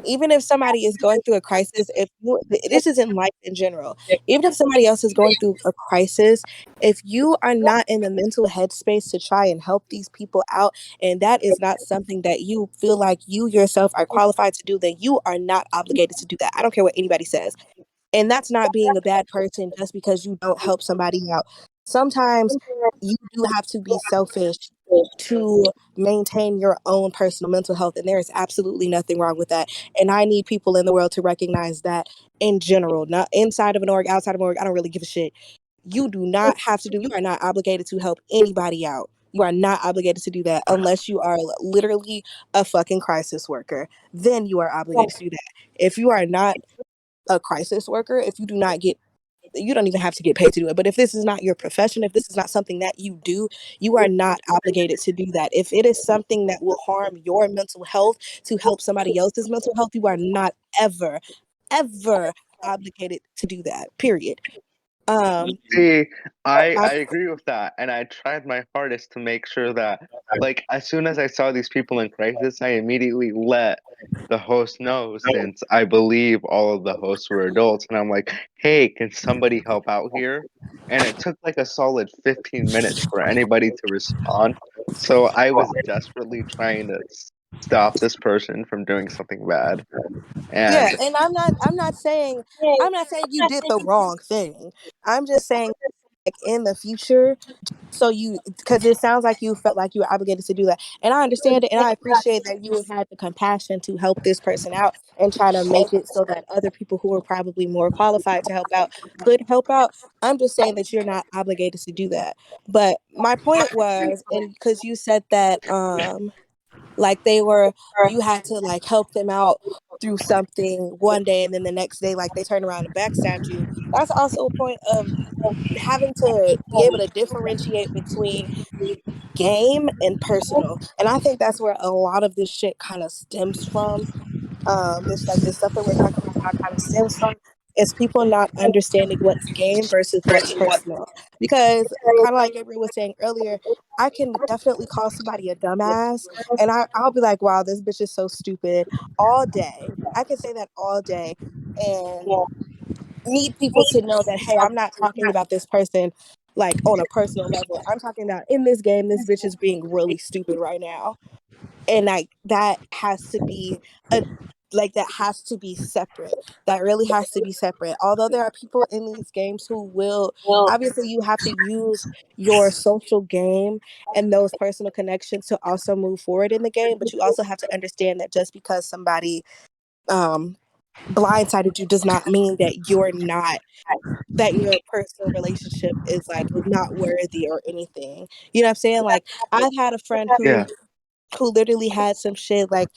even if somebody is going through a crisis, if you, this is in life in general, even if somebody else is going through a crisis, if you are not in the mental headspace to try and help these people out, and that is not something that you feel like you yourself are qualified to do, then you are not obligated to do that. I don't care what anybody says. And that's not being a bad person just because you don't help somebody out. Sometimes you do have to be selfish to maintain your own personal mental health, and there is absolutely nothing wrong with that. And I need people in the world to recognize that in general, not inside of an org, outside of an org. I don't really give a shit. You do not have to do. You are not obligated to help anybody out. You are not obligated to do that unless you are literally a fucking crisis worker. Then you are obligated to do that. If you are not a crisis worker, if you do not get, you don't even have to get paid to do it. But if this is not your profession, if this is not something that you do, you are not obligated to do that. If it is something that will harm your mental health to help somebody else's mental health, you are not ever, ever obligated to do that. Period. See, I My, agree with that, and I tried my hardest to make sure that, like, as soon as I saw these people in crisis, I immediately let the host know, since I believe all of the hosts were adults, and I'm like, hey, can somebody help out here? And it took like a solid 15 minutes for anybody to respond. So I was desperately trying to stop this person from doing something bad. yeah, And and I'm not saying you did the wrong thing. I'm just saying like in the future, so you, because it sounds like you felt like you were obligated to do that, and I understand it, and I appreciate that you had the compassion to help this person out and try to make it so that other people who are probably more qualified to help out could help out. I'm just saying that you're not obligated to do that. But my point was, and because you said that like they were, you had to like help them out through something one day and then the next day like they turned around and backstabbed you. That's also a point of having to be able to differentiate between game and personal. And I think that's where a lot of this shit kind of stems from. This stuff that we're talking about now kind of stems from is people not understanding what's game versus what's personal. Because kind of like Gabriel was saying earlier, I can definitely call somebody a dumbass and I'll be like, wow, this bitch is so stupid all day. I can say that all day and need people to know that, hey, I'm not talking about this person like on a personal level. I'm talking about in this game, this bitch is being really stupid right now. And like that has to be a like that has to be separate. That really has to be separate. Although there are people in these games who will, obviously you have to use your social game and those personal connections to also move forward in the game, but you also have to understand that just because somebody um blindsided you does not mean that you're not, that your personal relationship is like not worthy or anything. You know what I'm saying? Like I've had a friend yeah, who literally had some shit like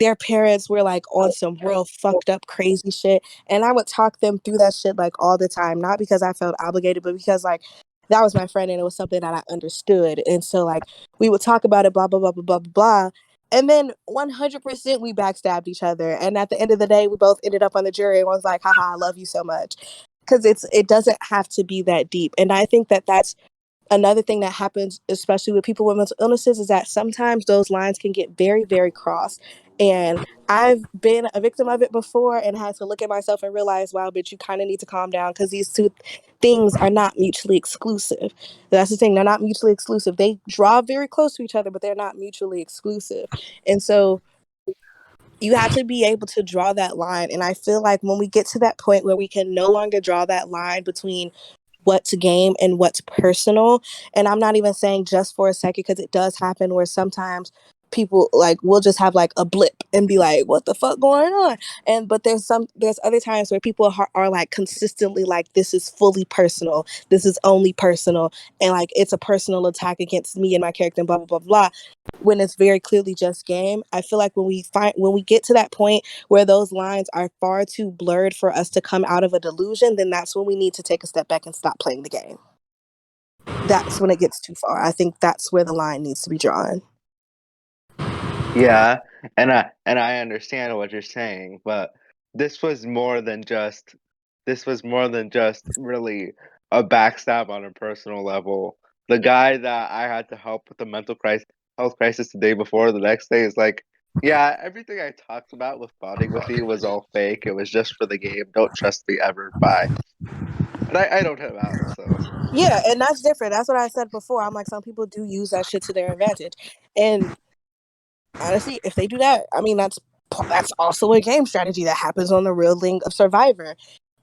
their parents were like on some real fucked up crazy shit, and I would talk them through that shit like all the time, not because I felt obligated but because like that was my friend and it was something that I understood. And so like we would talk about it, blah blah blah blah blah blah, and then 100% we backstabbed each other, and at the end of the day we both ended up on the jury and was like, haha, I love you so much. because it doesn't have to be that deep. And I think that that's another thing that happens, especially with people with mental illnesses, is that sometimes those lines can get very, very crossed. And I've been a victim of it before and had to look at myself and realize, wow, bitch, you kind of need to calm down, because these two things are not mutually exclusive. That's the thing. They're not mutually exclusive. They draw very close to each other, but they're not mutually exclusive. And so you have to be able to draw that line. And I feel like when we get to that point where we can no longer draw that line between what's game and what's personal, and I'm not even saying just for a second, because it does happen where sometimes people like will just have like a blip and be like, what the fuck going on? But there's other times where people are like consistently like, this is fully personal, this is only personal, and like it's a personal attack against me and my character and blah blah blah blah, when it's very clearly just game. I feel like when we get to that point where those lines are far too blurred for us to come out of a delusion, then that's when we need to take a step back and stop playing the game. That's when it gets too far. I think that's where the line needs to be drawn. Yeah, and I understand what you're saying, but this was more than just really a backstab on a personal level. The guy that I had to help with the health crisis the day before, the next day is like, yeah, everything I talked about with bonding with you was all fake. It was just for the game. Don't trust me ever. Bye. And I don't him out, so. Yeah, and that's different. That's what I said before. I'm like, some people do use that shit to their advantage. And honestly, if they do that, I mean, that's also a game strategy that happens on the real Link of Survivor.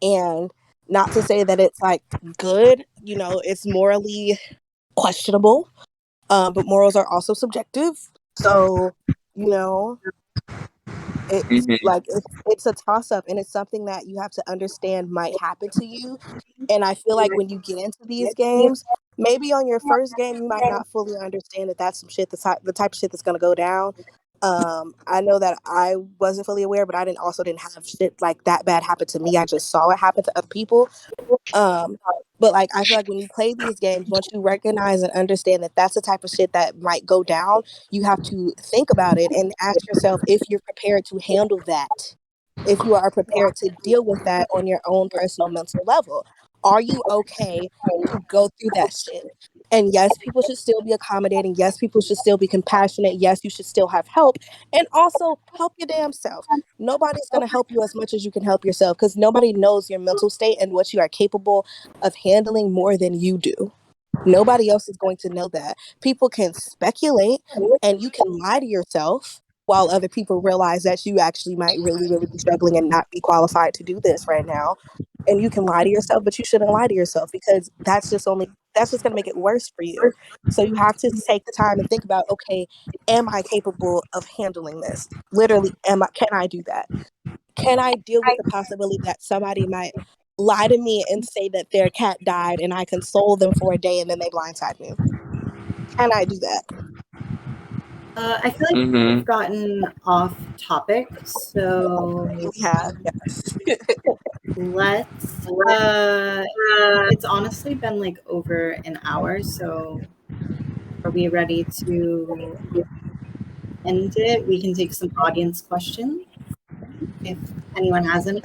And not to say that it's like good, it's morally questionable, but morals are also subjective. So, it's like it's a toss up, and it's something that you have to understand might happen to you. And I feel like when you get into these games, maybe on your first game you might not fully understand that that's some shit, the type of shit that's going to go down. I know that I wasn't fully aware, but I didn't have shit like that bad happen to me. I just saw it happen to other people. But like, I feel like when you play these games, once you recognize and understand that that's the type of shit that might go down, you have to think about it and ask yourself if you're prepared to handle that. If you are prepared to deal with that on your own personal mental level. Are you okay to go through that shit? And yes, people should still be accommodating. Yes, people should still be compassionate. Yes, you should still have help. And also help your damn self. Nobody's going to help you as much as you can help yourself, because nobody knows your mental state and what you are capable of handling more than you do. Nobody else is going to know that. People can speculate, and you can lie to yourself while other people realize that you actually might really, really be struggling and not be qualified to do this right now. And you can lie to yourself, but you shouldn't lie to yourself, because that's just going to make it worse for you. So you have to take the time and think about, okay, am I capable of handling this? Literally, can I do that? Can I deal with the possibility that somebody might lie to me and say that their cat died and I console them for a day and then they blindside me? Can I do that? I feel like we've gotten off topic, so We have, yes. let's. It's honestly been like over an hour, so are we ready to end it? We can take some audience questions if anyone has any.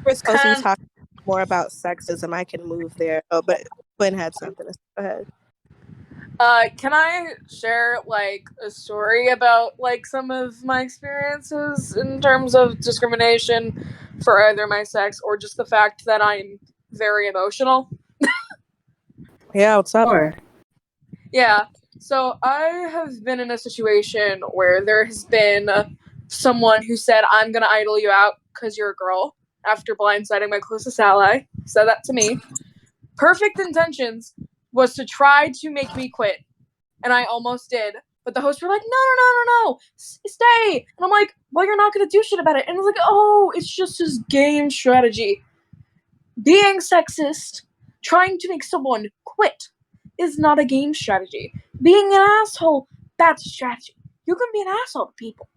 We're supposed to be Can- talking more about sexism. I can move there. Oh, but Quinn had something to say. Go ahead. Can I share like a story about like some of my experiences in terms of discrimination for either my sex or just the fact that I'm very emotional? Yeah, what's up? Sure. Yeah. So I have been in a situation where there has been someone who said, I'm gonna idle you out because you're a girl, after blindsiding my closest ally. Said that to me. Perfect intentions was to try to make me quit. And I almost did. But the hosts were like, no, stay. And I'm like, well, you're not going to do shit about it. And it's like, oh, it's just his game strategy. Being sexist, trying to make someone quit, is not a game strategy. Being an asshole, that's a strategy. You can be an asshole to people.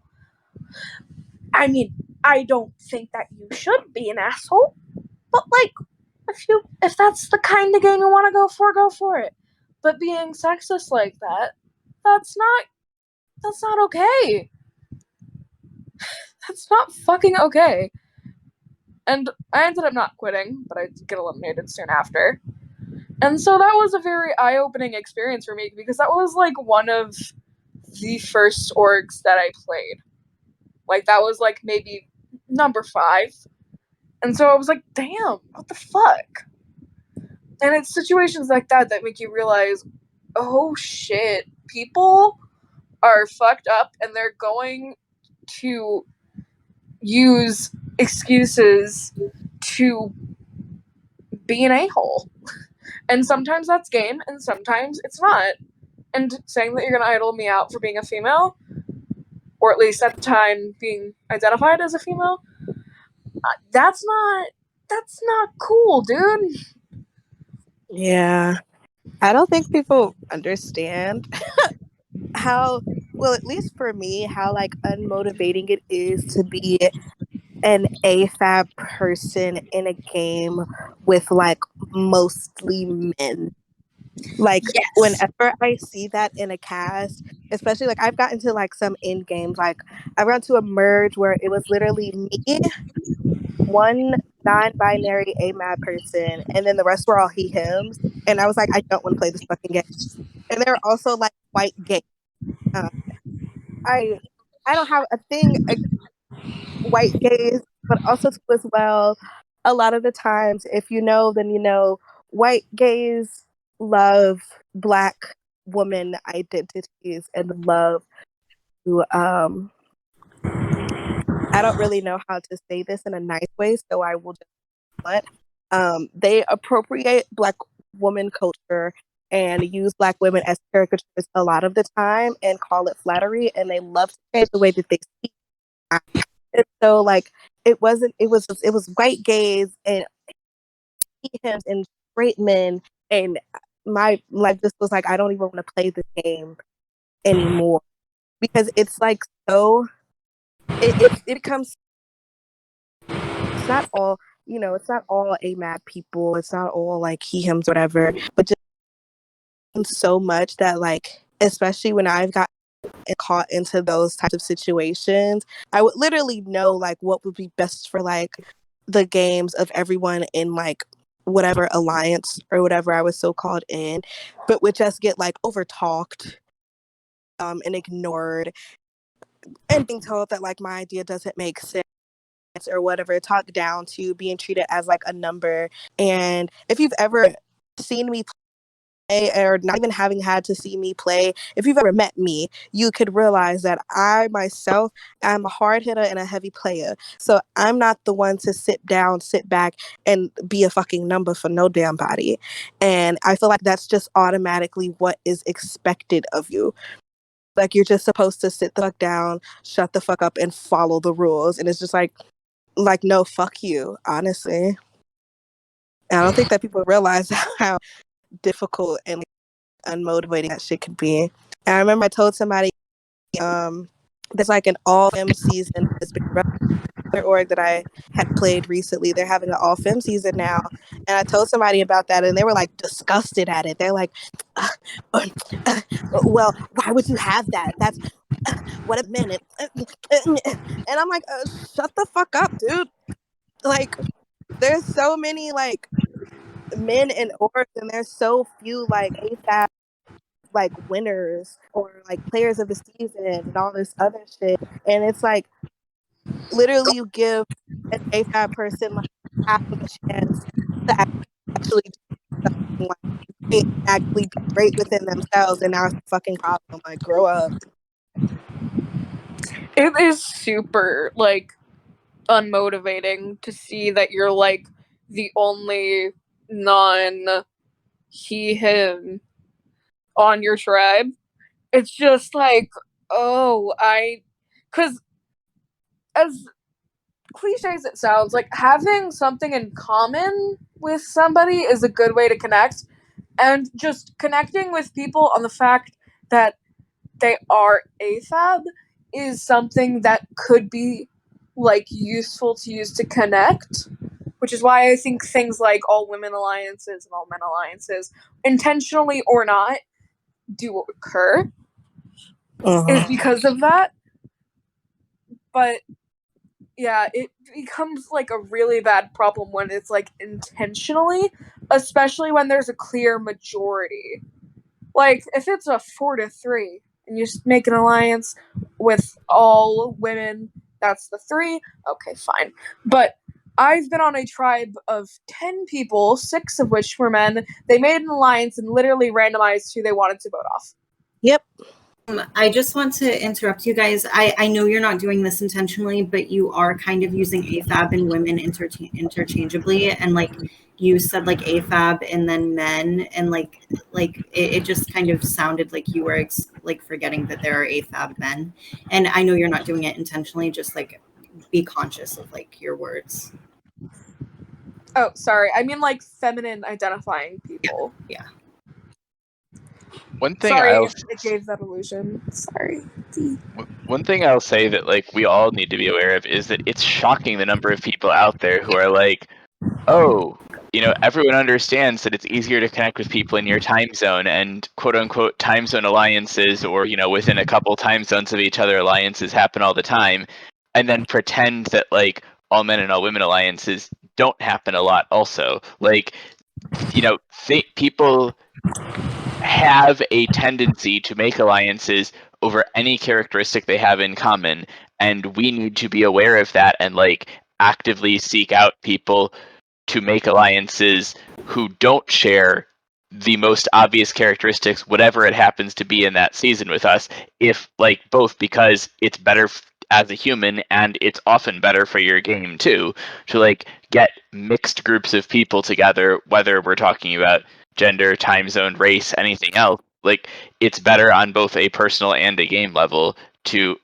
I mean, I don't think that you should be an asshole. But, like, if that's the kind of game you want to go for it. But being sexist like that, that's not okay. That's not fucking okay. And I ended up not quitting, but I did get eliminated soon after. And so that was a very eye-opening experience for me because that was like one of the first orgs that I played. Like that was like maybe number 5. And so I was like, damn, what the fuck? And it's situations like that that make you realize, oh shit, people are fucked up and they're going to use excuses to be an a-hole. And sometimes that's game and sometimes it's not. And saying that you're going to idle me out for being a female, or at least at the time being identified as a female, that's not cool, dude. Yeah. I don't think people understand how, well, at least for me, how like unmotivating it is to be an AFAB person in a game with like mostly men. Like Yes. whenever I see that in a cast, especially like I've gotten to like some in games, like I ran to a merge where it was literally me, one non-binary AMAB person, and then the rest were all he hims. And I was like, I don't want to play this fucking game. And there are also like white gays. Uh, I don't have a thing against white gays, but also too as well. A lot of the times, if you know, then you know, white gays love Black woman identities and love to I don't really know how to say this in a nice way, so I will just let they appropriate Black woman culture and use Black women as caricatures a lot of the time and call it flattery, and they love to change the way that they speak. And so like it was white gays and hymns and straight men, and my like this was like I don't even want to play this game anymore because it's like so it becomes, it's not all, you know, it's not all AMAB people, it's not all like he hims whatever, but just so much that like especially when I've got caught into those types of situations, I would literally know like what would be best for like the games of everyone in like whatever alliance or whatever I was so called in, but would just get like overtalked and ignored and being told that like my idea doesn't make sense or whatever, talked down to being treated as like a number. And if you've ever seen me or not even having had to see me play, if you've ever met me, you could realize that I myself am a hard hitter and a heavy player. So I'm not the one to sit back, and be a fucking number for no damn body. And I feel like that's just automatically what is expected of you. Like you're just supposed to sit the fuck down, shut the fuck up, and follow the rules. And it's just like no, fuck you, honestly. And I don't think that people realize how difficult and unmotivating that shit could be. And I remember I told somebody, there's like an all fem season that's been run org that I had played recently. They're having an all fem season now, and I told somebody about that, and they were like disgusted at it. They're like, "Well, why would you have that? That's what a minute." And I'm like, "Shut the fuck up, dude!" Like, there's so many like men in orgs, and there's so few like AFAB like winners or like players of the season and all this other shit. And it's like literally you give an AFAB person like half of a chance to actually do something, like actually be great within themselves, and now it's a fucking problem. Like, grow up. It is super like unmotivating to see that you're like the only non he him on your tribe. It's just like, oh, because as cliche as it sounds, like having something in common with somebody is a good way to connect, and just connecting with people on the fact that they are AFAB is something that could be like useful to use to connect, which is why I think things like all women alliances and all men alliances, intentionally or not, do occur, is because of that. But Yeah, it becomes like a really bad problem when it's like intentionally, especially when there's a clear majority. Like if it's a 4-3 and you make an alliance with all women, that's the 3. Okay, fine. But I've been on a tribe of 10 people, 6 of which were men. They made an alliance and literally randomized who they wanted to vote off. Yep. I just want to interrupt you guys. I know you're not doing this intentionally, but you are kind of using AFAB and women interchangeably. And like you said, like AFAB and then men, and like it just kind of sounded like you were like forgetting that there are AFAB men. And I know you're not doing it intentionally. Just like be conscious of like your words. Oh, sorry. I mean like feminine identifying people. Yeah. One thing Sorry I'll if it gave that illusion. Sorry. one thing I'll say that like we all need to be aware of is that it's shocking the number of people out there who are like, oh, everyone understands that it's easier to connect with people in your time zone, and quote unquote time zone alliances, or within a couple time zones of each other, alliances happen all the time, and then pretend that like all men and all women alliances don't happen a lot also. Like, people have a tendency to make alliances over any characteristic they have in common, and we need to be aware of that and like actively seek out people to make alliances who don't share the most obvious characteristics, whatever it happens to be in that season with us, if like both because it's better as a human, and it's often better for your game too, to like get mixed groups of people together, whether we're talking about gender, time zone, race, anything else. Like, it's better on both a personal and a game level to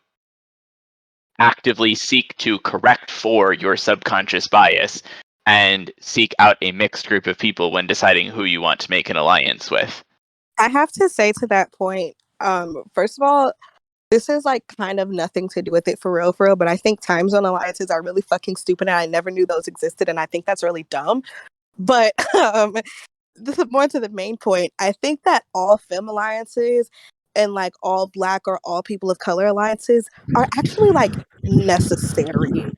actively seek to correct for your subconscious bias and seek out a mixed group of people when deciding who you want to make an alliance with. I have to say to that point, first of all, this is like kind of nothing to do with it for real, but I think time zone alliances are really fucking stupid, and I never knew those existed, and I think that's really dumb. But this is more to the main point. I think that all femme alliances and like all Black or all people of color alliances are actually like necessary.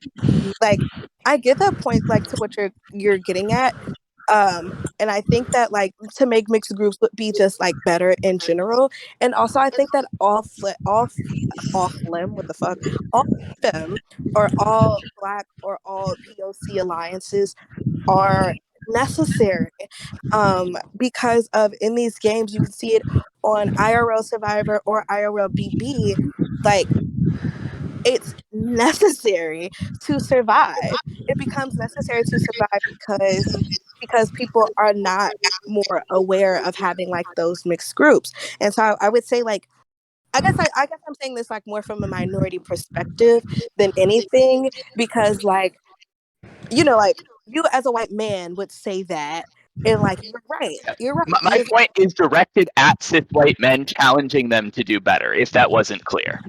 Like, I get that point, like to what you're getting at. And I think that like to make mixed groups would be just like better in general. And also I think that all flim, what the fuck, all femme or all Black or all POC alliances are necessary, because of in these games you can see it on IRL Survivor or IRL BB, like it's necessary to survive. It becomes necessary to survive because people are not more aware of having like those mixed groups. And so I would say like I guess I'm saying this like more from a minority perspective than anything, because like like you as a white man would say that, and like you're right. You're right. My point is directed at cis white men, challenging them to do better, if that wasn't clear.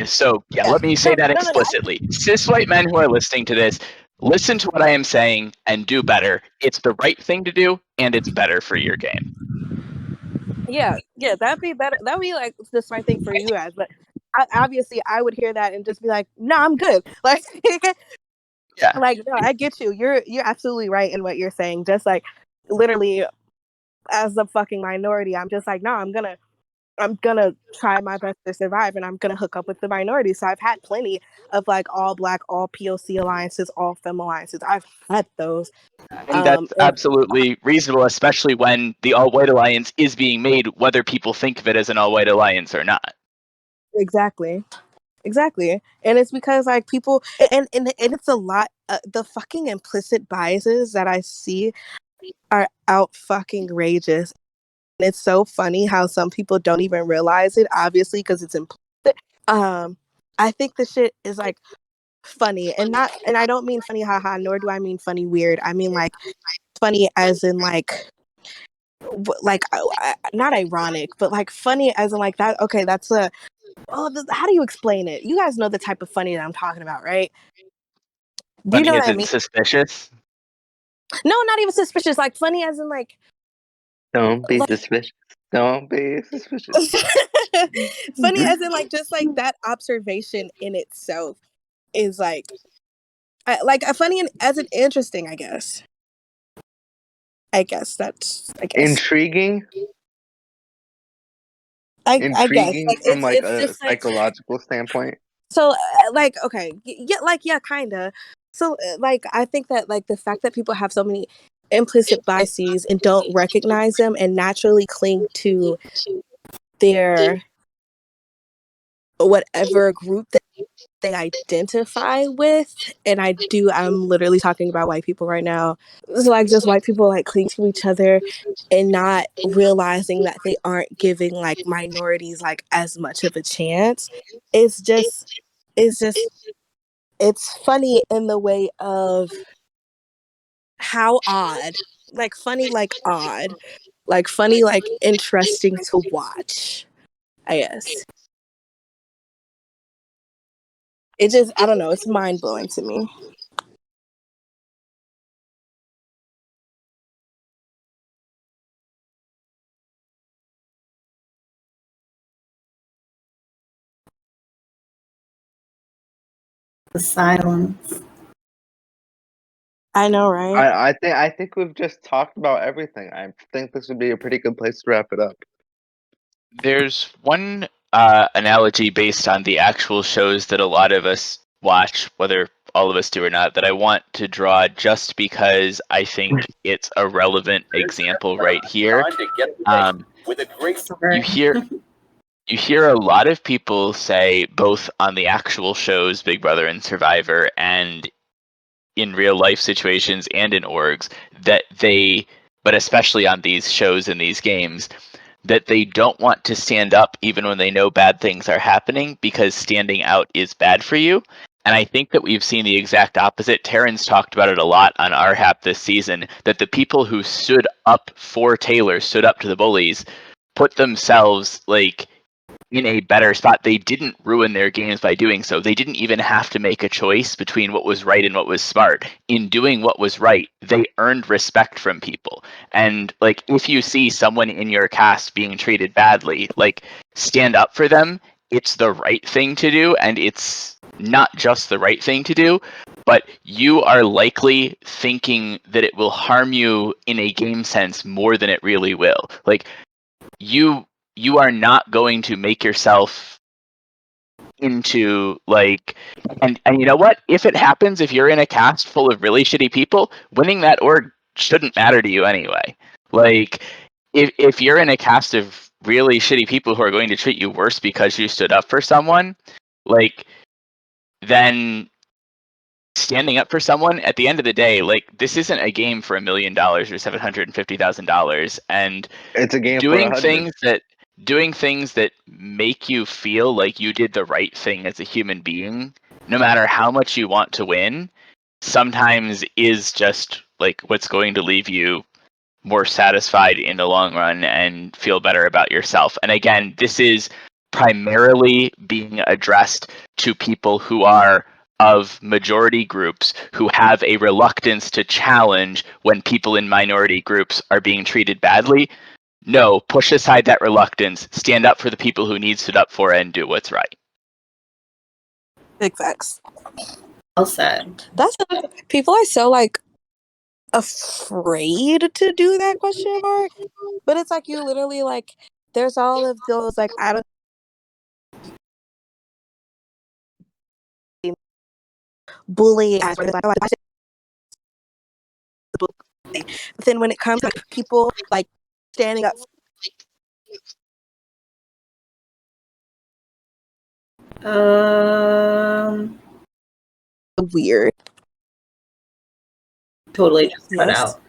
So let me say that explicitly. Cis white men who are listening to this, listen to what I am saying and do better. It's the right thing to do, and it's better for your game. Yeah, that'd be better. That'd be like the smart thing for you guys. But obviously, I would hear that and just be like, "No, I'm good." Like, Yeah. like no, I get you. You're absolutely right in what you're saying. Just like literally, as a fucking minority, I'm just like, no, I'm gonna try my best to survive, and I'm gonna hook up with the minority. So I've had plenty of like all Black, all POC alliances, all femme alliances. I've had those. And that's absolutely reasonable, especially when the all-white alliance is being made, whether people think of it as an all-white alliance or not. Exactly. And it's because like people and it's a lot, the fucking implicit biases that I see are out fucking rageous. And it's so funny how some people don't even realize it, obviously, because it's implicit. I think the shit is like funny, and I don't mean funny haha, nor do I mean funny weird. I mean like funny as in like not ironic, but like funny as in like that. Okay, that's a how do you explain it? You guys know the type of funny that I'm talking about, right? Do you Funny know what as I in mean? suspicious? No, not even suspicious. Like funny as in like Don't be suspicious. Don't be suspicious. funny as in like just like that observation in itself is like funny and as an interesting, I guess. I guess. Intriguing. I guess Intriguing from like it's a just like psychological standpoint. so okay, yeah, kinda. So I think that the fact that people have so many implicit biases and don't recognize them and naturally cling to their whatever group that they identify with, and I'm literally talking about white people right now. It's just white people cling to each other and not realizing that they aren't giving minorities as much of a chance. It's just it's funny in the way of how odd, funny, odd, funny, interesting to watch, I guess. It just, I don't know, it's mind blowing to me. The silence. I know, right? I think we've just talked about everything. I think this would be a pretty good place to wrap it up. There's one analogy based on the actual shows that a lot of us watch, whether all of us do or not, that I want to draw just because I think it's a relevant example right here. You hear a lot of people say, both on the actual shows, Big Brother and Survivor, and in real life situations and in orgs, that but especially on these shows and these games, that they don't want to stand up even when they know bad things are happening because standing out is bad for you. And I think that we've seen the exact opposite. Taryn's talked about it a lot on our HAP this season, that the people who stood up for Taylor, stood up to the bullies, put themselves in a better spot. They didn't ruin their games by doing so. They didn't even have to make a choice between what was right and what was smart. In doing what was right, they earned respect from people. And if you see someone in your cast being treated badly, stand up for them. It's the right thing to do, and it's not just the right thing to do, but you are likely thinking that it will harm you in a game sense more than it really will. You are not going to make yourself into and you know what? If it happens, if you're in a cast full of really shitty people, winning that org shouldn't matter to you anyway. If you're in a cast of really shitty people who are going to treat you worse because you stood up for someone, then standing up for someone, at the end of the day, this isn't a game for $1 million or $750,000, and it's a game doing for things that make you feel like you did the right thing as a human being, no matter how much you want to win, sometimes is just what's going to leave you more satisfied in the long run and feel better about yourself. And again, this is primarily being addressed to people who are of majority groups who have a reluctance to challenge when people in minority groups are being treated badly. No, push aside that reluctance, stand up for the people who need stood up for it, and do what's right. Big facts. Well said. That's people are so afraid to do that question mark, but it's you literally there's all of those I don't bullying but then when it comes to people standing up, weird. Totally just cut Yes. out.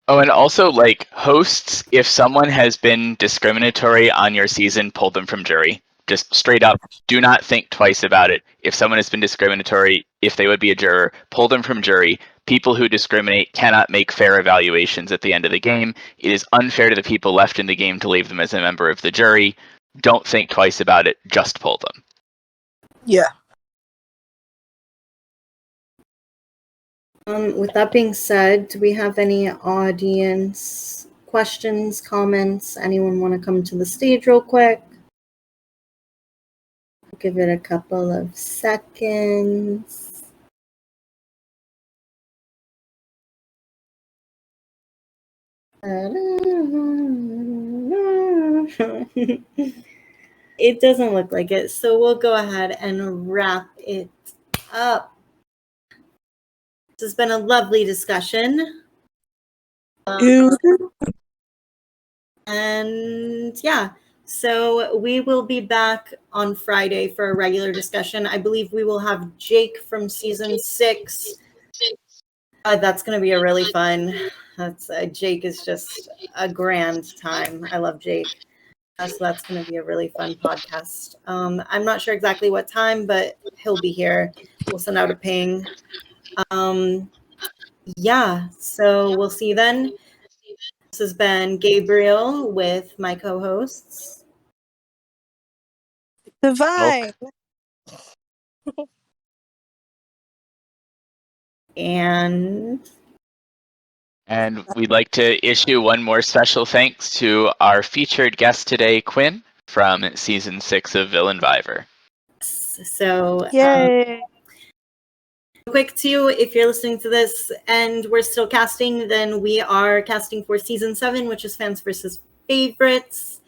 Oh, and also, hosts, if someone has been discriminatory on your season, pull them from jury. Just straight up, do not think twice about it. If someone has been discriminatory, if they would be a juror, pull them from jury. People who discriminate cannot make fair evaluations at the end of the game. It is unfair to the people left in the game to leave them as a member of the jury. Don't think twice about it, just pull them. Yeah. With that being said, do we have any audience questions, comments? Anyone want to come to the stage real quick? Give it a couple of seconds. It doesn't look like it, so we'll go ahead and wrap it up. This has been a lovely discussion. And yeah, so we will be back on Friday for a regular discussion. I believe we will have Jake from season 6. That's going to be a really fun. Jake is just a grand time. I love Jake. So that's going to be a really fun podcast. I'm not sure exactly what time, but he'll be here. We'll send out a ping. Yeah, so we'll see you then. This has been Gabriel with my co-hosts. Divine. And we'd like to issue one more special thanks to our featured guest today, Quinn, from season 6 of Villain Viver. So, Yay. quick too, if you're listening to this and we're still casting, then we are casting for season 7, which is Fans versus Favorites.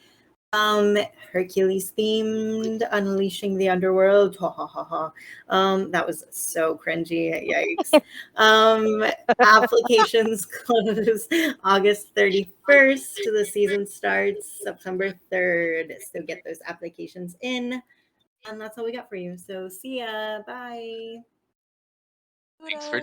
Hercules themed, Unleashing the Underworld. Ha ha ha ha. That was so cringy. Yikes. Applications close August 31st. The season starts September 3rd. So get those applications in. And that's all we got for you. So see ya. Bye. Thanks for